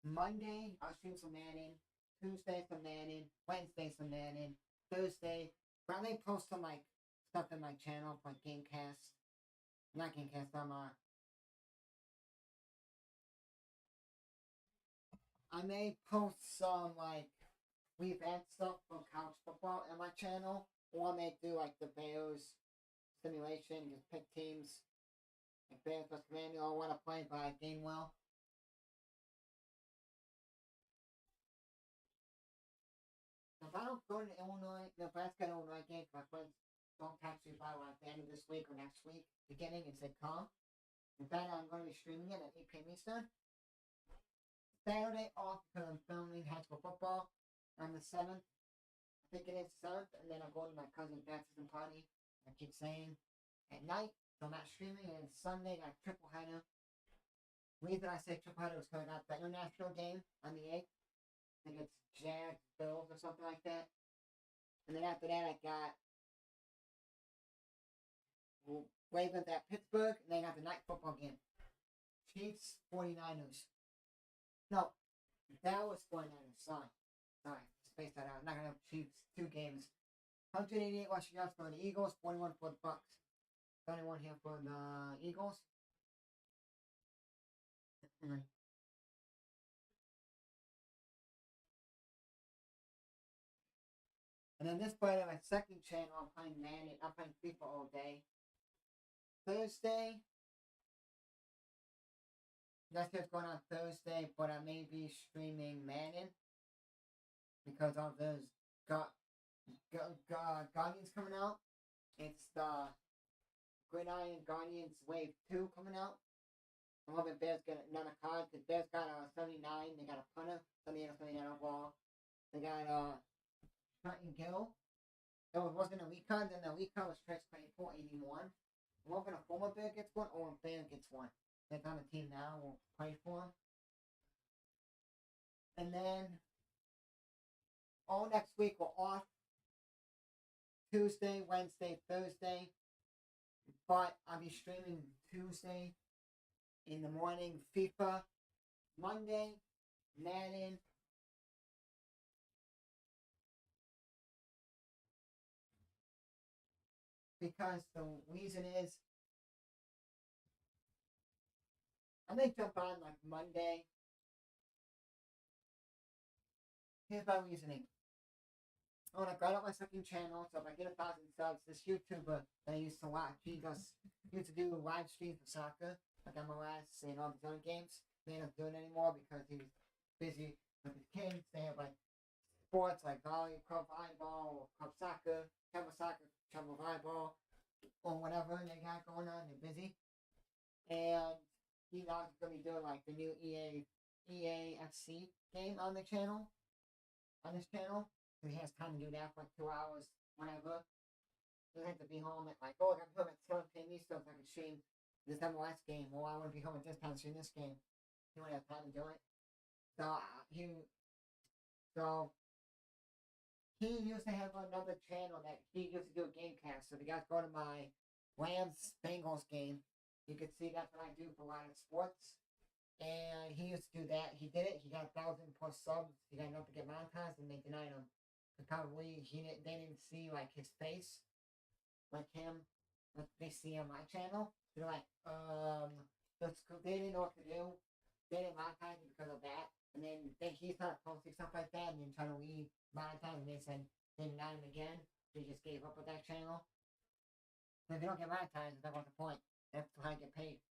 Monday. I'll stream some Manning. Tuesday some Manning. Wednesday some Manning. Thursday, but I may post some like stuff in my channel like Gamecast. Not Gamecast. I may post some like we've had stuff from college football in my channel, or I may do like the Bears simulation, just pick teams like Bears plus Commander or want to play by Gainwell. If I don't go to Illinois, Nebraska, Illinois game, my friends don't text me by like the end of this week or next week, beginning, and say come. In fact, I'm going to be streaming it at 8 p.m. Eastern. Saturday off because I'm filming high school football on the 7th. I think it is 7th, and then I'm going to my cousin's baptism party. I keep saying at night, so I'm not streaming. And Sunday, I got triple header. The reason I say triple header is because I got the international game on the 8th. I think it's Jags, Bills, or something like that. And then after that, I got Ravens at Pittsburgh, and then I got the night football game. Chiefs, 49ers. No, Dallas 49ers. Sorry, space that out. I'm not going to have Chiefs 2 games. 188 rushing yards for the Eagles, 41 for the BUCS. 21 here for the Eagles. And then this part of my second channel, I'm playing Madden. I'm playing FIFA all day. Thursday, that's what's going on Thursday, but I may be streaming Madden because of those Guardians coming out. It's the Gridiron Guardians Wave 2 coming out. I'm hoping Bears get another card because Bears got a 79. They got a punter, 78 or 79 overall. They got Trenton Gill. It wasn't a weak card, then the weak card was stretched 84-81. I'm hoping a former Bear gets one or a Bear gets one. They're on the team now, we'll play for them. And then all next week we're off. Tuesday, Wednesday, Thursday. But I'll be streaming Tuesday in the morning FIFA. Monday, Madden. Because the reason is I may jump on like Monday. Here's my reasoning. I want to grab up my second channel, so if I get 1,000 subs, this YouTuber that I used to watch, he used to do live streams for soccer, like MLS and all these other games. They don't do it anymore because he was busy with his kids. They have like sports like volley, club volleyball, or club soccer, travel volleyball, or whatever they got going on. They're busy, and he's also going to be doing like the new EAFC game on the channel, on his channel. So he has time to do that for like 2 hours, whenever. He doesn't have to be home at like, oh, I got to be home at 7 p.m. Eastern so I can stream this MLS game, or I want to be home at this time to stream this game. He won't have time to do it. So so he used to have another channel that he used to do a game cast. So if you guys go to my Rams Bengals game, you can see that's what I do for a lot of sports. And he used to do that. He did it. He got 1,000+ subs. He got enough to get monetized, and they denied him. Probably they didn't see like his face, like him, like they see on my channel. They're like, they didn't know what to do. They didn't monetize it because of that. And then he started posting stuff like that, and then trying to re-monetize, and they said they denied him again. They just gave up with that channel. And if you don't get monetized, that's not the point. That's how I get paid.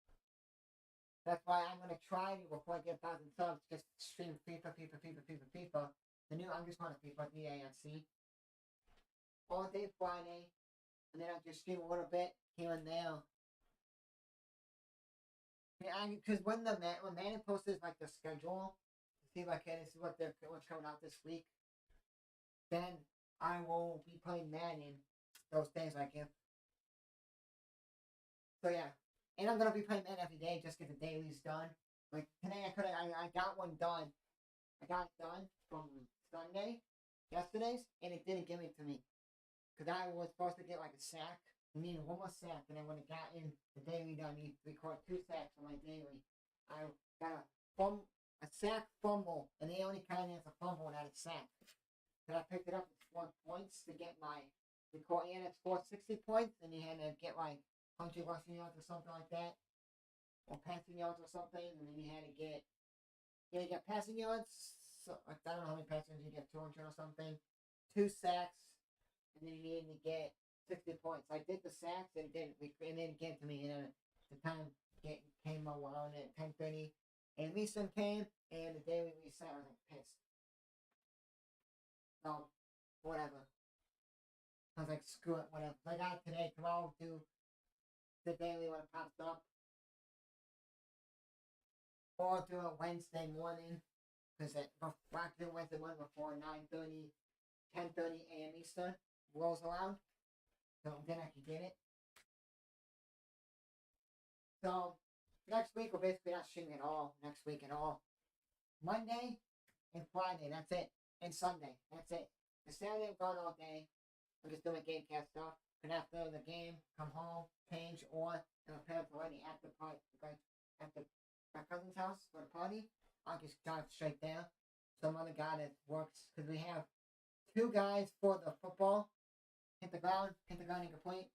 That's why I'm gonna try to, before I get 1,000 subs, just stream FIFA. The new underscore FIFA, the AFC. All day Friday, and then I'll just stream a little bit here and there. Because when Manny posts like the schedule, to see like, hey, this is what's coming out this week, then I will be playing Madden those days, like if. So yeah. And I'm gonna be playing that every day, just get the dailies done. Like today, I got one done. I got it done from Sunday, yesterday's, and it didn't give it to me because I was supposed to get like a sack. I needed one more sack, and I would have gotten the daily done. I need to record 2 sacks on my daily. I got a sack fumble, and they only count it as a fumble, not a sack. So I picked it up at 1 points to get my record. And it scored 60 points, and you had to get like 100 rushing yards or something like that, or passing yards or something, and then you had to get passing yards. So I don't know how many passing yards you get, 200 or something, 2 sacks, and then you needed to get 60 points. I did the sacks, and it didn't get to me. And then the time came around at 10:30, and Eastern came, and the daily reset. I was like pissed. So whatever. I was like, screw it, whatever. So I got it today. Tomorrow I'll do the daily when it pops up, or do it Wednesday morning, because I do Wednesday morning before 9:30, 10:30 a.m. Eastern rolls around, so then I can get it. So next week we're basically not streaming at all. Next week at all. Monday and Friday, that's it, and Sunday, that's it. The Saturday I'm gone all day. I'm just doing game cast stuff. And after the game, come home, change, or prepare for any after party. At my cousin's house for the party, I'll just drive straight there. Some other guy that works, because we have 2 guys for the football, hit the ground incomplete,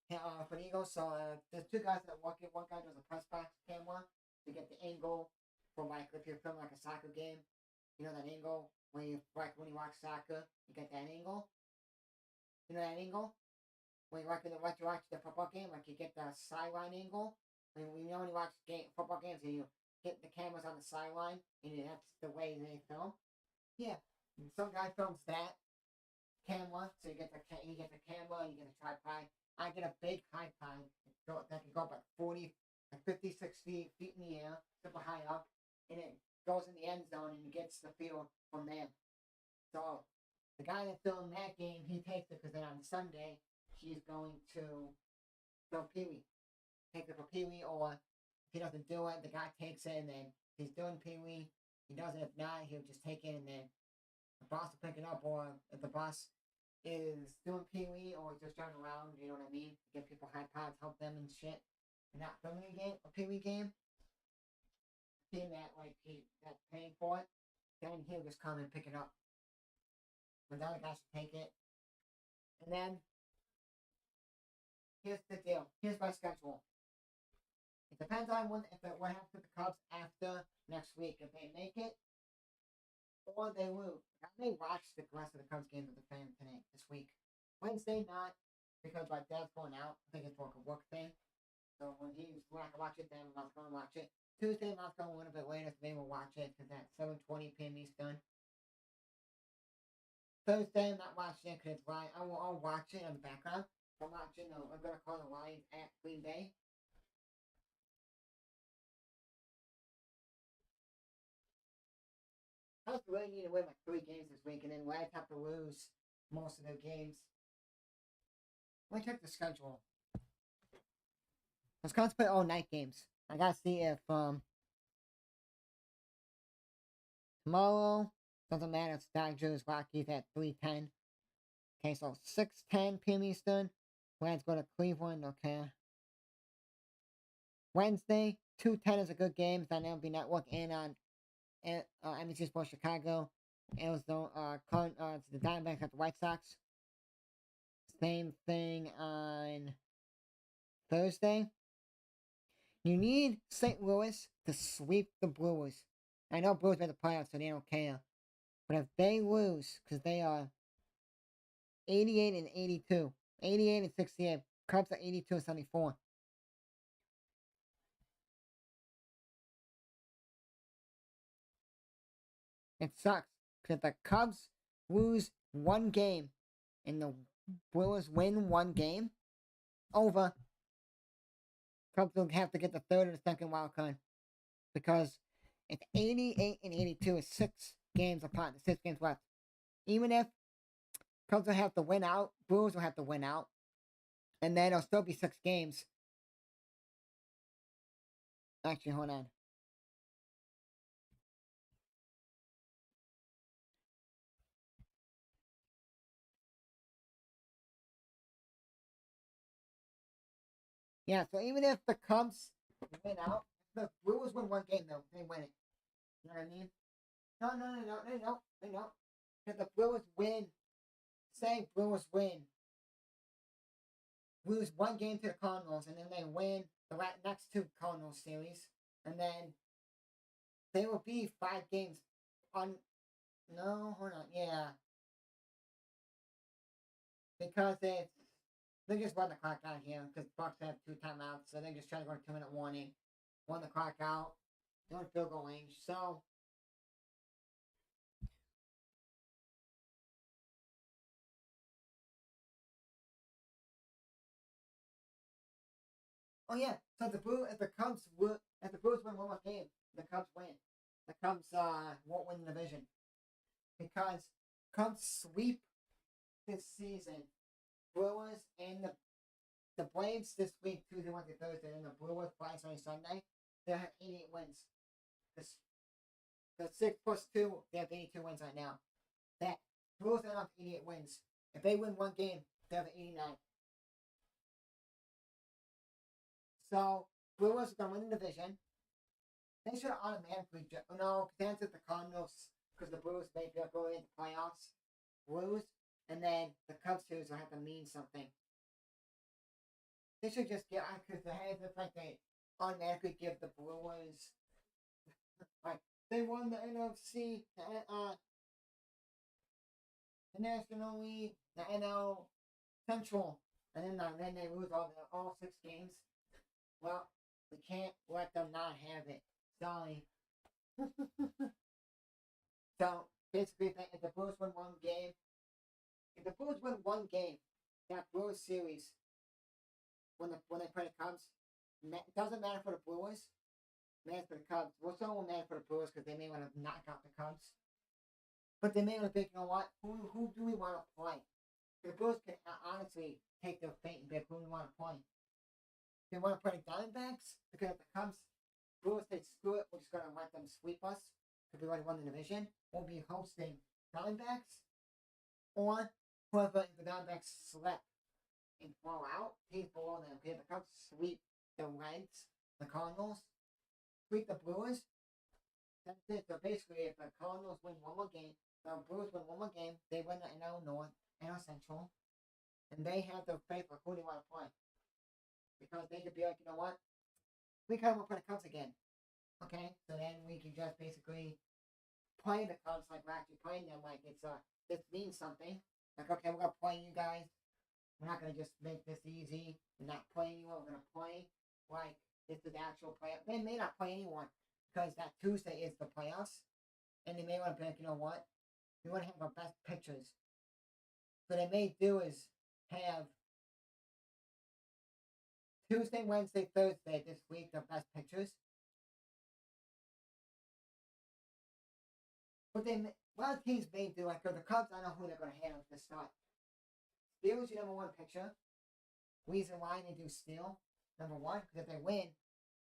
for the Eagles. So there's 2 guys that work it. One guy does a press box camera to get the angle for like if you're filming like a soccer game. You know that angle when you watch soccer, you get that angle. You know that angle? When you watch the football game, like you get the sideline angle. When you watch football games, and you get the cameras on the sideline, and that's the way they film. Yeah, and some guy films that camera, so you get the camera, you get a tripod. I get a big tripod that can go up like 40, like 50, 60 feet in the air, super high up, and it goes in the end zone and gets the field from there. So the guy that filmed that game, he takes it because then on Sunday he's going to film Pee-wee. Take it for Pee-wee, or if he doesn't do it, the guy takes it and then he's doing Pee-wee. He does it. If not, he'll just take it and then the boss will pick it up, or if the boss is doing Pee-wee or just driving around, you know what I mean? Get people iPods, help them and shit. And not filming a Pee-wee game. Seeing that, like, that's paying for it, then he'll just come and pick it up. But the other guy should take it. And then here's the deal. Here's my schedule. It depends on what happens with the Cubs after next week. If they make it, or they lose. I may watch the rest of the Cubs games with the fam tonight, this week. Wednesday, not, because my dad's going out. I think it's like a work thing. So when he's not gonna watch it, then I'm not gonna watch it. Tuesday, I'm not gonna a little bit later, so maybe we'll watch it because that's 7:20 p.m. Eastern. Thursday, I'm not watching it because it's live. I'll watch it in the background. I'm watching. I'm gonna call the Lions at Green Bay. I just really need to win like 3 games this week, and then Lads have to lose most of their games. Let me check the schedule. Let's play all night games. I gotta see if tomorrow doesn't matter. It's Dodgers Rockies at 3:10. Okay, so 6:10 p.m. Eastern. Lads go to Cleveland. Okay. Wednesday 2:10 is a good game. It's on MLB Network and on NBC Sports Chicago. It was it's the Diamondbacks at the White Sox. Same thing on Thursday. You need St. Louis to sweep the Brewers. I know Brewers made the playoffs, so they don't care. But if they lose, because they are 88 and 82, 88 and 68, Cubs are 82 and 74. It sucks because if the Cubs lose one game and the Brewers win one game, over. Cubs will have to get the third or the second wild card because it's 88 and 82 is 6 games apart. There's 6 games left. Even if Cubs will have to win out, Brewers will have to win out, and then it'll still be 6 games. Actually, hold on. Yeah, so even if the Cubs win out, the Brewers win one game though, they win it. You know what I mean? No. Because the Brewers win, say Brewers lose one game to the Cardinals, and then they win the next 2 Cardinals series, and then they will be 5 games on. No, hold on, yeah, because they just run the clock out here because Bucks have 2 timeouts, so they just try to go 2-minute warning, run the clock out, doing field goal range. So oh yeah, so if the Brewers win one more game, the Cubs win. The Cubs won't win the division because Cubs sweep this season. Brewers and the Braves this week, Tuesday, Wednesday, Thursday, and the Brewers Braves on Sunday. They have 88 wins. The 6+2, they have 82 wins right now. That Brewers have 88 wins. If they win one game, they have 89. So Brewers are gonna win the division. They should automatically no, because the Cardinals because the Brewers may be going into playoffs, lose, and then the Cubs series will have to mean something. They should just get because the heads look like they automatically give the Brewers like they won the NFC, the National League, the NL Central, and then they lose all 6 games. Well, we can't let them not have it. Sorry. So basically, if the Brewers win one game, if the Brewers win one game, that Brewers series, when they play the Cubs, it doesn't matter for the Brewers. It matters for the Cubs. Well, some will matter for the Brewers because they may want to knock out the Cubs. But they may want to think, you know what? Who do we want to play? The Brewers can honestly take their fate and pick who we want to play. They want to play the Diamondbacks because if the Cubs, Brewers say screw it, we're just going to let them sweep us because we already won the division. We'll be hosting Diamondbacks, or whoever the Diamondbacks select and fall out, he's below them. Okay, the Cubs sweep the Reds, the Cardinals, sweep the Brewers. That's it. So basically, if the Cardinals win one more game, the Brewers win one more game, they win the NL North, NL Central, and they have the faith of who they want to play. Because they could be like, you know what? We kind of want to play the Cubs again. Okay, so then we can just basically playing the Cubs, like we're actually playing them, like this means something. Like, okay, we're gonna play you guys. We're not gonna just make this easy and not play anyone. We're gonna play like this is the actual playoff. They may not play anyone because that Tuesday is the playoffs, and they may want to be like, you know what? We want to have our best pitchers. So they may do is have Tuesday, Wednesday, Thursday this week the best pitchers. But they, a lot of teams may do like the Cubs. I know who they're gonna have to start. Steele's your number one pitcher. Reason why they do Steele, number one, because if they win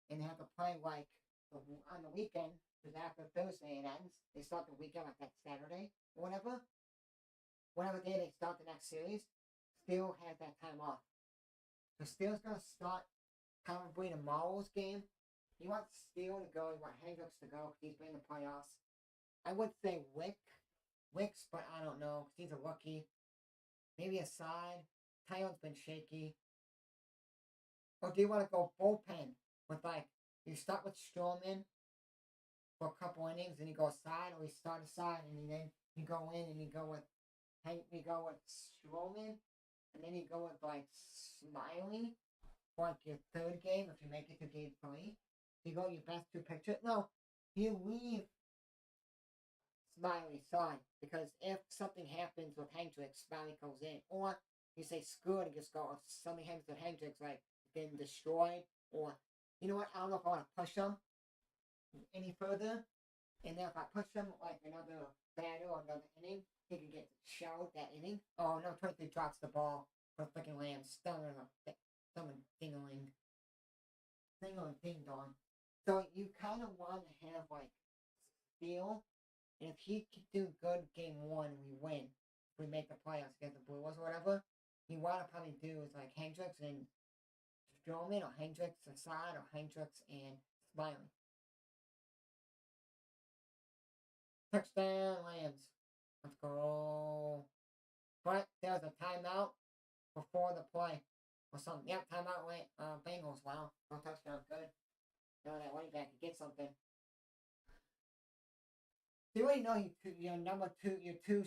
and they have to play like on the weekend, because after Thursday it ends, they start the weekend like that Saturday or whatever day they start the next series. Steele has that time off. So Steele's gonna start probably tomorrow's game. He wants Steele to go. He wants Hendricks to go because he's been in the playoffs. I would say Wicks, but I don't know because he's a rookie. Maybe a side. Tyon's been shaky. Or do you want to go bullpen with like you start with Stroman for a couple innings and you go side, or you start a side and then you go in and you go with Stroman, and then you go with like Smiley for like your third game if you make it to game 3. You go your best two pitchers. No, you leave Smiley side because if something happens with Hendricks, Smiley goes in, or you say screw it and just go. If something happens with Hendricks, like getting destroyed, or you know what? I don't know if I want to push him any further. And then if I push him like another batter or another inning, he can get shelled that inning. Oh no, 23 drops the ball for freaking Lamb. Stunning, ding-a-ling. Ding dong. So you kind of want to have like Steele, and if he can do good game 1, we win. If we make the playoffs against the Brewers or whatever, you want to probably do is like Hendricks and Stroman, or Hendricks aside, or Hendricks and Smiley. Touchdown, Lambs. Let's go. But there's a timeout before the play. Or something. Yep, timeout went Bengals. Wow. No touchdown. Good. No, that running back can get something. You already know your number two, your two.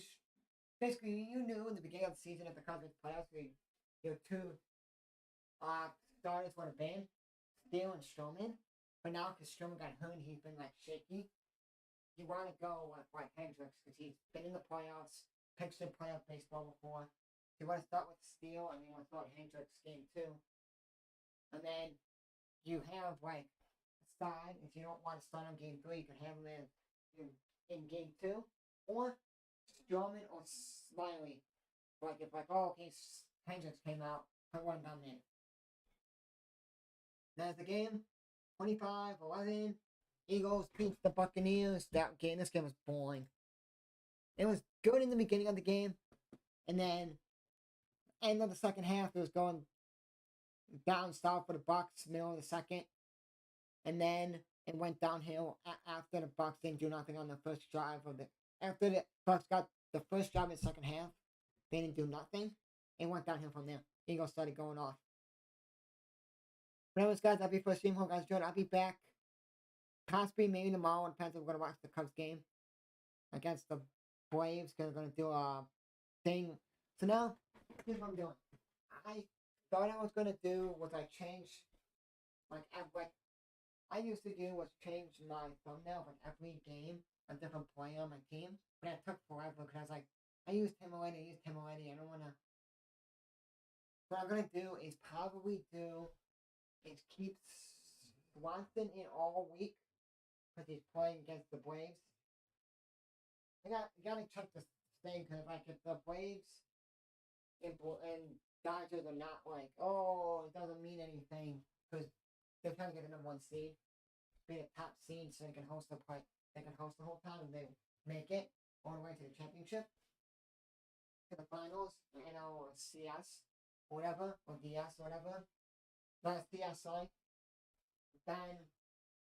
Basically, you knew in the beginning of the season if the Cubs playoffs, your two starters would have been Steele and Stroman. But now, because Stroman got hurt, he's been like shaky. You want to go with like Hendricks because he's been in the playoffs, pitched in playoff baseball before. You want to start with Steele and you want to start Hendricks game 2. And then you have like a side. If you don't want to start on game 3, you can have him in game 2. Or Stroman or Smiley. Like if like, oh okay, Hendricks came out, put one down there. That's the game. 25-11. Eagles beat the Buccaneers. This game was boring. It was good in the beginning of the game, and then end of the second half, it was going down south for the BUCS, middle of the second, and then it went downhill after the BUCS didn't do nothing on the first drive of the. After the BUCS got the first drive in the second half, they didn't do nothing. It went downhill from there. Eagles started going off. But anyways, guys, that'll be for stream. Hope you guys enjoyed. I'll be back. Possibly maybe tomorrow. Depends if we're gonna watch the Cubs game against the Braves. Because we're gonna do a thing. So now, here's what I'm doing. I thought I was gonna do was I change like I used to do was change my thumbnail for every game, a different player on my team. But it took forever because I was like, I used him already. I don't wanna. What I'm gonna do is probably keep Swanson in all week. Because he's playing against the Braves. You gotta check this thing because like if the Braves and Dodgers are not like, oh, it doesn't mean anything because they're trying to get the number 1 seed, be the top seed, so they can host the whole time and they make it all the way to the championship, to the finals, or CS, or whatever, or DS, or whatever. No, it's DS, sorry. Then.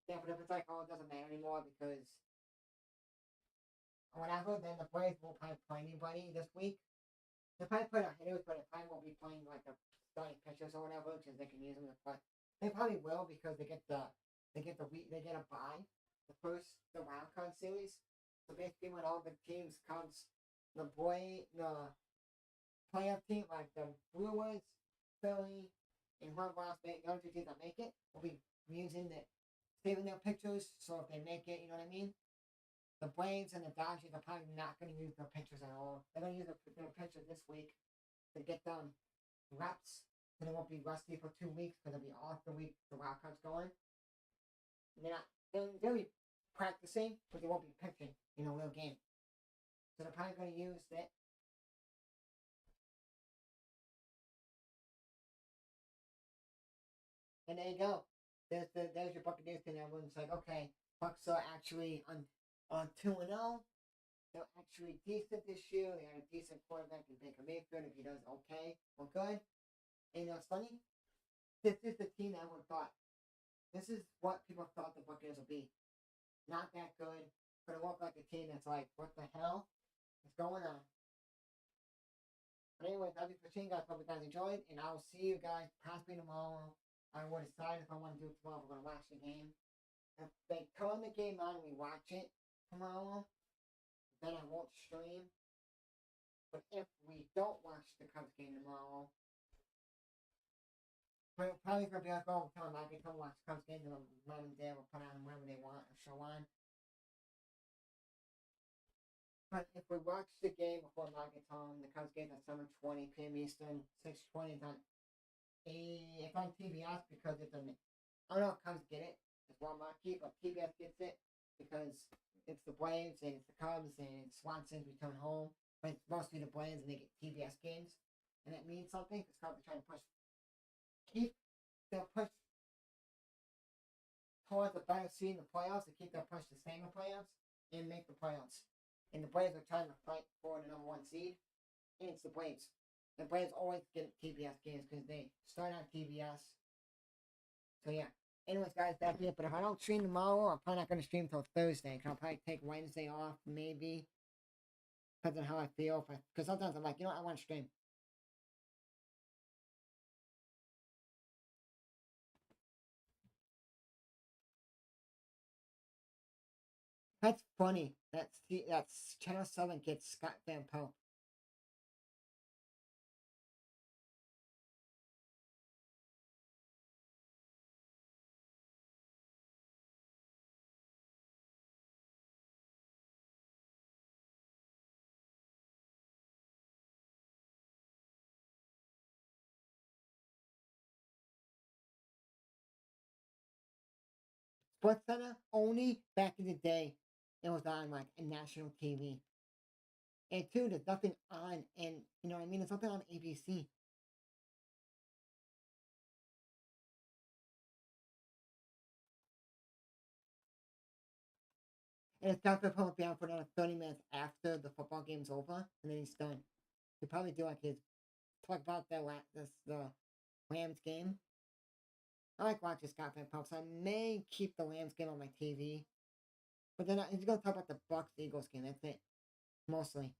Yeah, but if it's like, oh, it doesn't matter anymore because whatever, then the Braves won't probably play anybody this week. They'll probably play the hitters, but they probably won't be playing like the starting pitchers or whatever because they can use them to play. They probably will because they get a bye the wild card series. So basically, when all the teams comes, the playoff team like the Brewers, Philly, and whoever else make the other two teams that make it will be using the saving their pictures. So if they make it, you know what I mean. The Braves and the Dodgers are probably not going to use their pictures at all. They're going to use their pictures this week to get them reps. So they won't be rusty for 2 weeks because they'll be off the week the wild card's going. And they'll be practicing, but they won't be pitching in a real game. So they're probably going to use that. And there you go. There's your Buccaneers thing. Everyone's like, okay, Bucks are actually on 2-0. They're actually decent this year. They had a decent quarterback in Baker Mayfield. If he does okay, well, good. And you know, it's funny. This is the team that everyone thought. This is what people thought the Buccaneers would be. Not that good. Gonna look like a team that's like, what the hell is going on? But anyways, that'll be for seeing, guys. Hope you guys enjoyed, and I will see you guys possibly tomorrow. I will decide if I want to do it tomorrow. If we're gonna watch the game. If they turn the game on and we watch it tomorrow, then I won't stream. But if we don't watch the Cubs game tomorrow, we're probably gonna be like, oh, tell them I can come watch the Cubs game. Mom and Dad will put on whatever they want or show on. But if we watch the game before Mike gets home, the Cubs game at 7:20 p.m. Eastern, 6:20 on it's on TBS because it's I don't know if Cubs get it. It's Walmart keep, but TBS gets it because it's the Braves and it's the Cubs and it's Swanson's return home. But it's mostly the Braves and they get TBS games. And that means something because Cubs are trying to keep their push towards a better seed in the playoffs to keep their push to stay in the playoffs and make the playoffs. And the Braves are trying to fight for the number 1 seed. And it's the Braves. The Braves always get TBS games because they start on TBS. So yeah. Anyways, guys, that's it. But if I don't stream tomorrow, I'm probably not going to stream until Thursday. Because I'll probably take Wednesday off, maybe. Depends on how I feel. Because sometimes I'm like, you know what, I want to stream. That's funny. That's Channel 7 gets Scott Van Pelt. Sports Center only back in the day. It was on like a national TV. And two, there's nothing on, and you know what I mean. There's nothing on ABC. And it's not gonna be on for another 30 minutes after the football game's over, and then he's done. He'll probably do like his talk about the Rams game. I like watching Scott Van Pelt, so I may keep the Rams game on my TV. But then he's gonna talk about the BUCS Eagles game. That's it, mostly.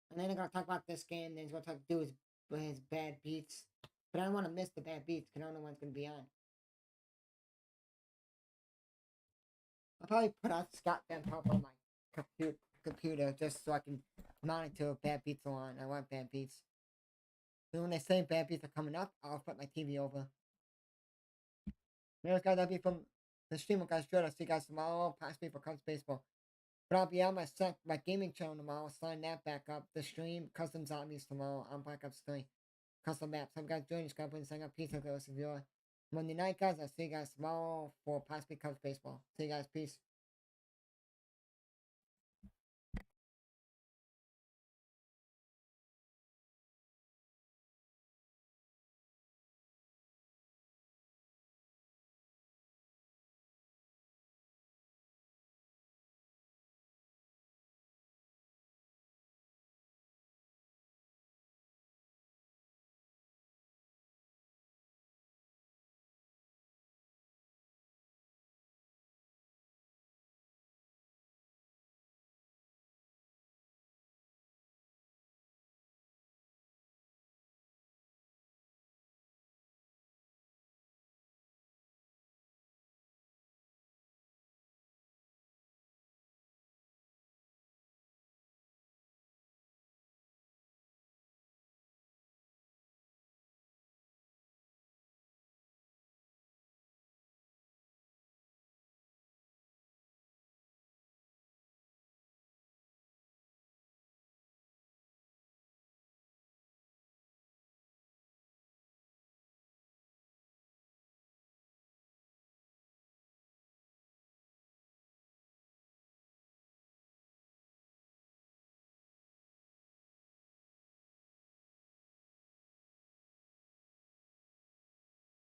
And then they're gonna talk about this game. Then he's gonna do his bad beats. But I don't want to miss the bad beats because I don't know when it's gonna be on. I'll probably put out Scott Van Pelt on my computer just so I can monitor if bad beats are on. I want bad beats. So when they say bad beats are coming up, I'll put my TV over. Anyways, guys, that'll be from the stream with guys. I'll see you guys tomorrow, possibly for Cubs baseball. But I'll be on my gaming channel tomorrow. Sign that back up. The stream, custom zombies tomorrow on Black Ops 3. Custom maps. Some guys join. Just gotta put in sign up. Peace out, guys. Monday night, guys. I'll see you guys tomorrow for possibly Cubs baseball. See you guys. Peace.